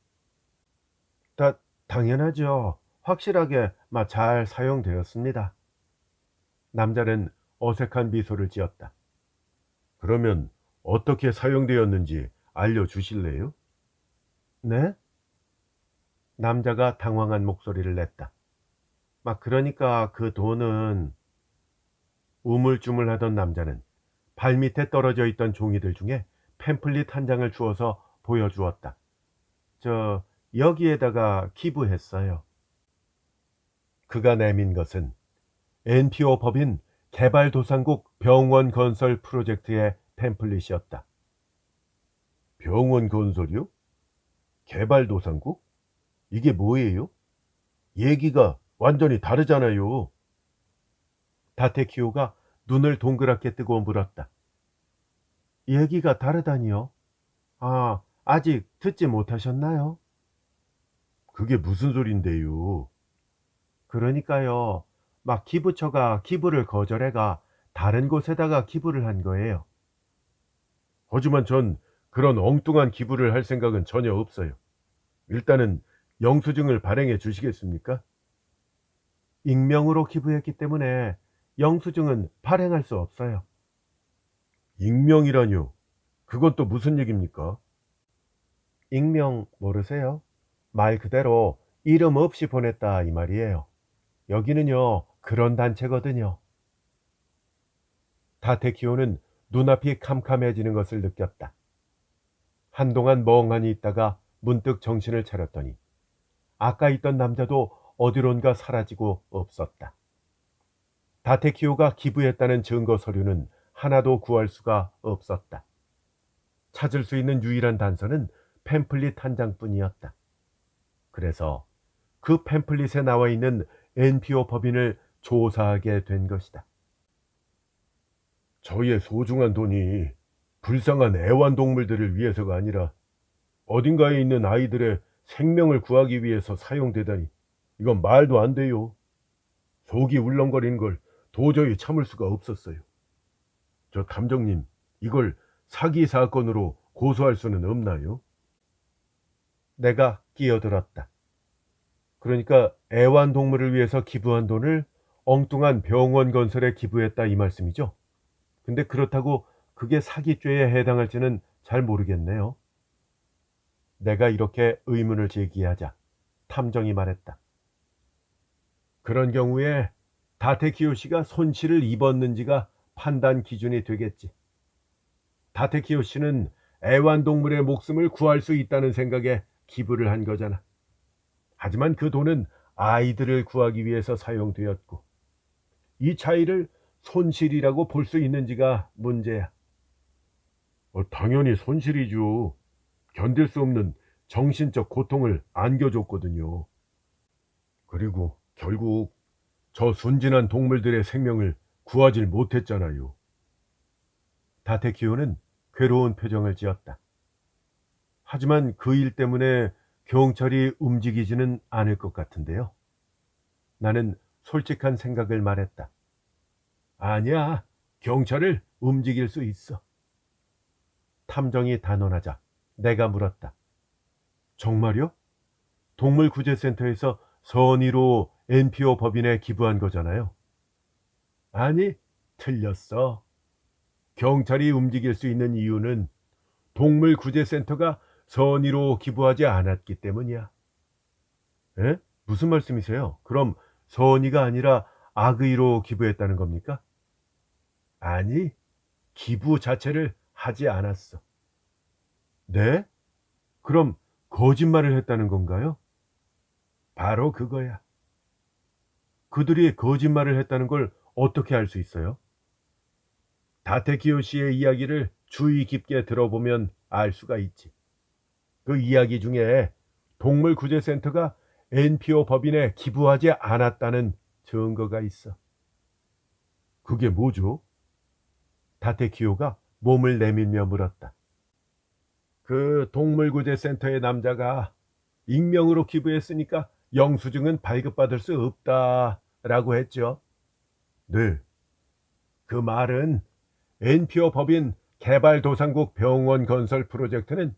다 당연하죠. 확실하게 잘 사용되었습니다. 남자는 어색한 미소를 지었다. 그러면 어떻게 사용되었는지 알려주실래요? 네? 남자가 당황한 목소리를 냈다. 막 그러니까 그 돈은 우물쭈물하던 남자는 발밑에 떨어져 있던 종이들 중에 팸플릿 한 장을 주어서 보여주었다. 저 여기에다가 기부했어요. 그가 내민 것은 NPO 법인 개발도상국 병원 건설 프로젝트의 팸플릿이었다. 병원 건설이요? 개발도상국? 이게 뭐예요? 얘기가 완전히 다르잖아요. 다테키오가 눈을 동그랗게 뜨고 물었다. 얘기가 다르다니요? 아, 아직 듣지 못하셨나요? 그게 무슨 소린데요? 그러니까요. 막 기부처가 기부를 거절해가 다른 곳에다가 기부를 한 거예요. 하지만 전 그런 엉뚱한 기부를 할 생각은 전혀 없어요. 일단은 영수증을 발행해 주시겠습니까? 익명으로 기부했기 때문에 영수증은 발행할 수 없어요. 익명이라뇨? 그건 또 무슨 얘기입니까? 익명 모르세요? 말 그대로 이름 없이 보냈다 이 말이에요. 여기는요, 그런 단체거든요. 다테키오는 눈앞이 캄캄해지는 것을 느꼈다. 한동안 멍하니 있다가 문득 정신을 차렸더니 아까 있던 남자도 어디론가 사라지고 없었다. 다테키오가 기부했다는 증거 서류는 하나도 구할 수가 없었다. 찾을 수 있는 유일한 단서는 팸플릿 한 장뿐이었다. 그래서 그 팸플릿에 나와 있는 NPO 법인을 조사하게 된 것이다. 저희의 소중한 돈이 불쌍한 애완동물들을 위해서가 아니라 어딘가에 있는 아이들의 생명을 구하기 위해서 사용되다니 이건 말도 안 돼요. 속이 울렁거리는 걸 도저히 참을 수가 없었어요. 저 탐정님, 이걸 사기 사건으로 고소할 수는 없나요? 내가 끼어들었다. 그러니까 애완동물을 위해서 기부한 돈을 엉뚱한 병원 건설에 기부했다 이 말씀이죠? 근데 그렇다고 그게 사기죄에 해당할지는 잘 모르겠네요. 내가 이렇게 의문을 제기하자 탐정이 말했다. 그런 경우에 다테키오 씨가 손실을 입었는지가 판단 기준이 되겠지. 다테키오 씨는 애완동물의 목숨을 구할 수 있다는 생각에 기부를 한 거잖아. 하지만 그 돈은 아이들을 구하기 위해서 사용되었고 이 차이를 손실이라고 볼 수 있는지가 문제야. 당연히 손실이죠. 견딜 수 없는 정신적 고통을 안겨줬거든요. 그리고 결국 저 순진한 동물들의 생명을 구하질 못했잖아요. 다테키오는 괴로운 표정을 지었다. 하지만 그 일 때문에 경찰이 움직이지는 않을 것 같은데요. 나는 솔직한 생각을 말했다. 아니야, 경찰을 움직일 수 있어. 탐정이 단언하자 내가 물었다. 정말요? 동물구제센터에서 선의로 NPO 법인에 기부한 거잖아요. 아니, 틀렸어. 경찰이 움직일 수 있는 이유는 동물구제센터가 선의로 기부하지 않았기 때문이야. 에? 무슨 말씀이세요? 그럼 선의가 아니라 악의로 기부했다는 겁니까? 아니, 기부 자체를 하지 않았어. 네? 그럼 거짓말을 했다는 건가요? 바로 그거야. 그들이 거짓말을 했다는 걸 어떻게 알 수 있어요? 다테키오 씨의 이야기를 주의 깊게 들어보면 알 수가 있지. 그 이야기 중에 동물구제센터가 NPO 법인에 기부하지 않았다는 증거가 있어. 그게 뭐죠? 다테키오가 몸을 내밀며 물었다. 그 동물구제센터의 남자가 익명으로 기부했으니까 영수증은 발급받을 수 없다라고 했죠. 네. 그 말은 NPO 법인 개발도상국 병원 건설 프로젝트는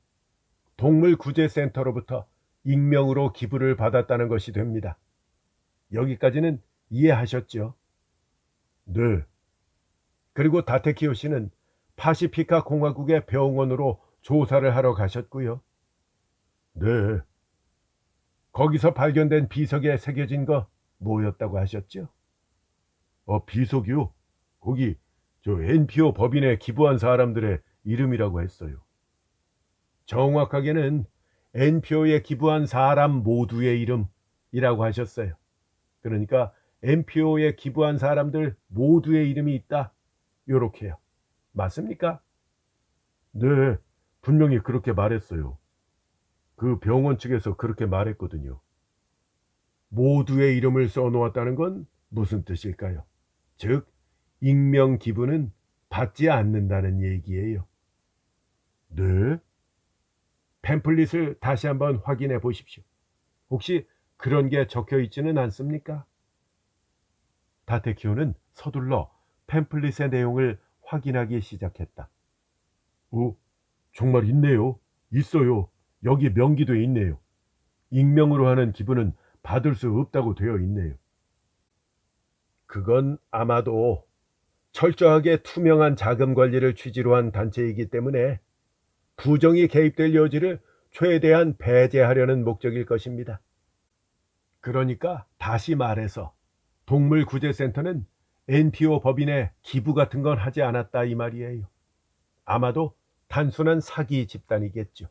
동물구제센터로부터 익명으로 기부를 받았다는 것이 됩니다. 여기까지는 이해하셨죠? 네. 그리고 다테키오 씨는 파시피카 공화국의 병원으로 조사를 하러 가셨고요. 네. 거기서 발견된 비석에 새겨진 거 뭐였다고 하셨죠? 비석이요? 거기 저 NPO 법인에 기부한 사람들의 이름이라고 했어요. 정확하게는 NPO에 기부한 사람 모두의 이름이라고 하셨어요. 그러니까 NPO에 기부한 사람들 모두의 이름이 있다. 요렇게요. 맞습니까? 네, 분명히 그렇게 말했어요. 그 병원 측에서 그렇게 말했거든요. 모두의 이름을 써놓았다는 건 무슨 뜻일까요? 즉, 익명 기부는 받지 않는다는 얘기예요. 네? 팸플릿을 다시 한번 확인해 보십시오. 혹시 그런 게 적혀 있지는 않습니까? 다테키오는 서둘러 팸플릿의 내용을 확인하기 시작했다. 정말 있네요. 있어요. 여기 명기도 있네요. 익명으로 하는 기부는 받을 수 없다고 되어 있네요. 그건 아마도 철저하게 투명한 자금 관리를 취지로 한 단체이기 때문에 부정이 개입될 여지를 최대한 배제하려는 목적일 것입니다. 그러니까 다시 말해서 동물구제센터는 NPO 법인에 기부 같은 건 하지 않았다 이 말이에요. 아마도 단순한 사기 집단이겠죠.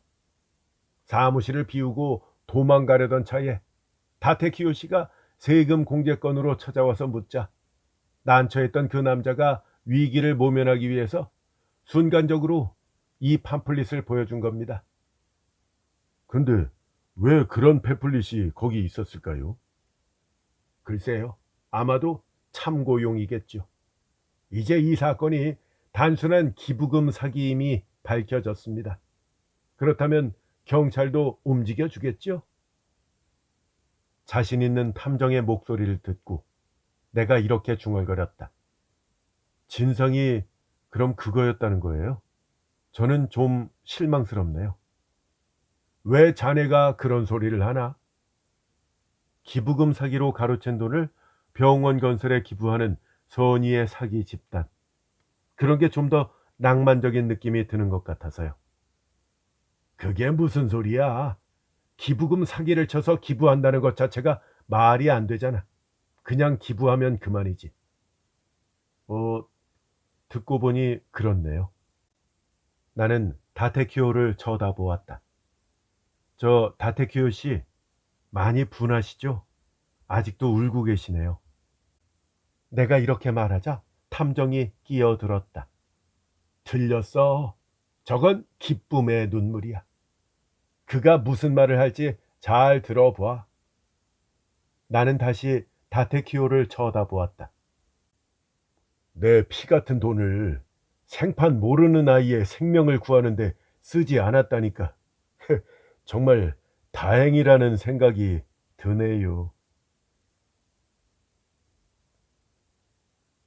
사무실을 비우고 도망가려던 차에 다테키오 씨가 세금 공제건으로 찾아와서 묻자 난처했던 그 남자가 위기를 모면하기 위해서 순간적으로 이 팜플릿을 보여준 겁니다. 근데 왜 그런 팸플릿이 거기 있었을까요? 글쎄요. 아마도 참고용이겠죠. 이제 이 사건이 단순한 기부금 사기임이 밝혀졌습니다. 그렇다면 경찰도 움직여 주겠죠? 자신 있는 탐정의 목소리를 듣고 내가 이렇게 중얼거렸다. 진상이 그럼 그거였다는 거예요? 저는 좀 실망스럽네요. 왜 자네가 그런 소리를 하나? 기부금 사기로 가로챈 돈을 병원 건설에 기부하는 선의의 사기 집단. 그런 게 좀 더 낭만적인 느낌이 드는 것 같아서요. 그게 무슨 소리야? 기부금 사기를 쳐서 기부한다는 것 자체가 말이 안 되잖아. 그냥 기부하면 그만이지. 듣고 보니 그렇네요. 나는 다테키오를 쳐다보았다. 저 다테키오 씨 많이 분하시죠? 아직도 울고 계시네요. 내가 이렇게 말하자 탐정이 끼어들었다. 틀렸어. 저건 기쁨의 눈물이야. 그가 무슨 말을 할지 잘 들어봐. 나는 다시 다테키오를 쳐다보았다. 내 피 같은 돈을 생판 모르는 아이의 생명을 구하는데 쓰지 않았다니까. 정말 다행이라는 생각이 드네요.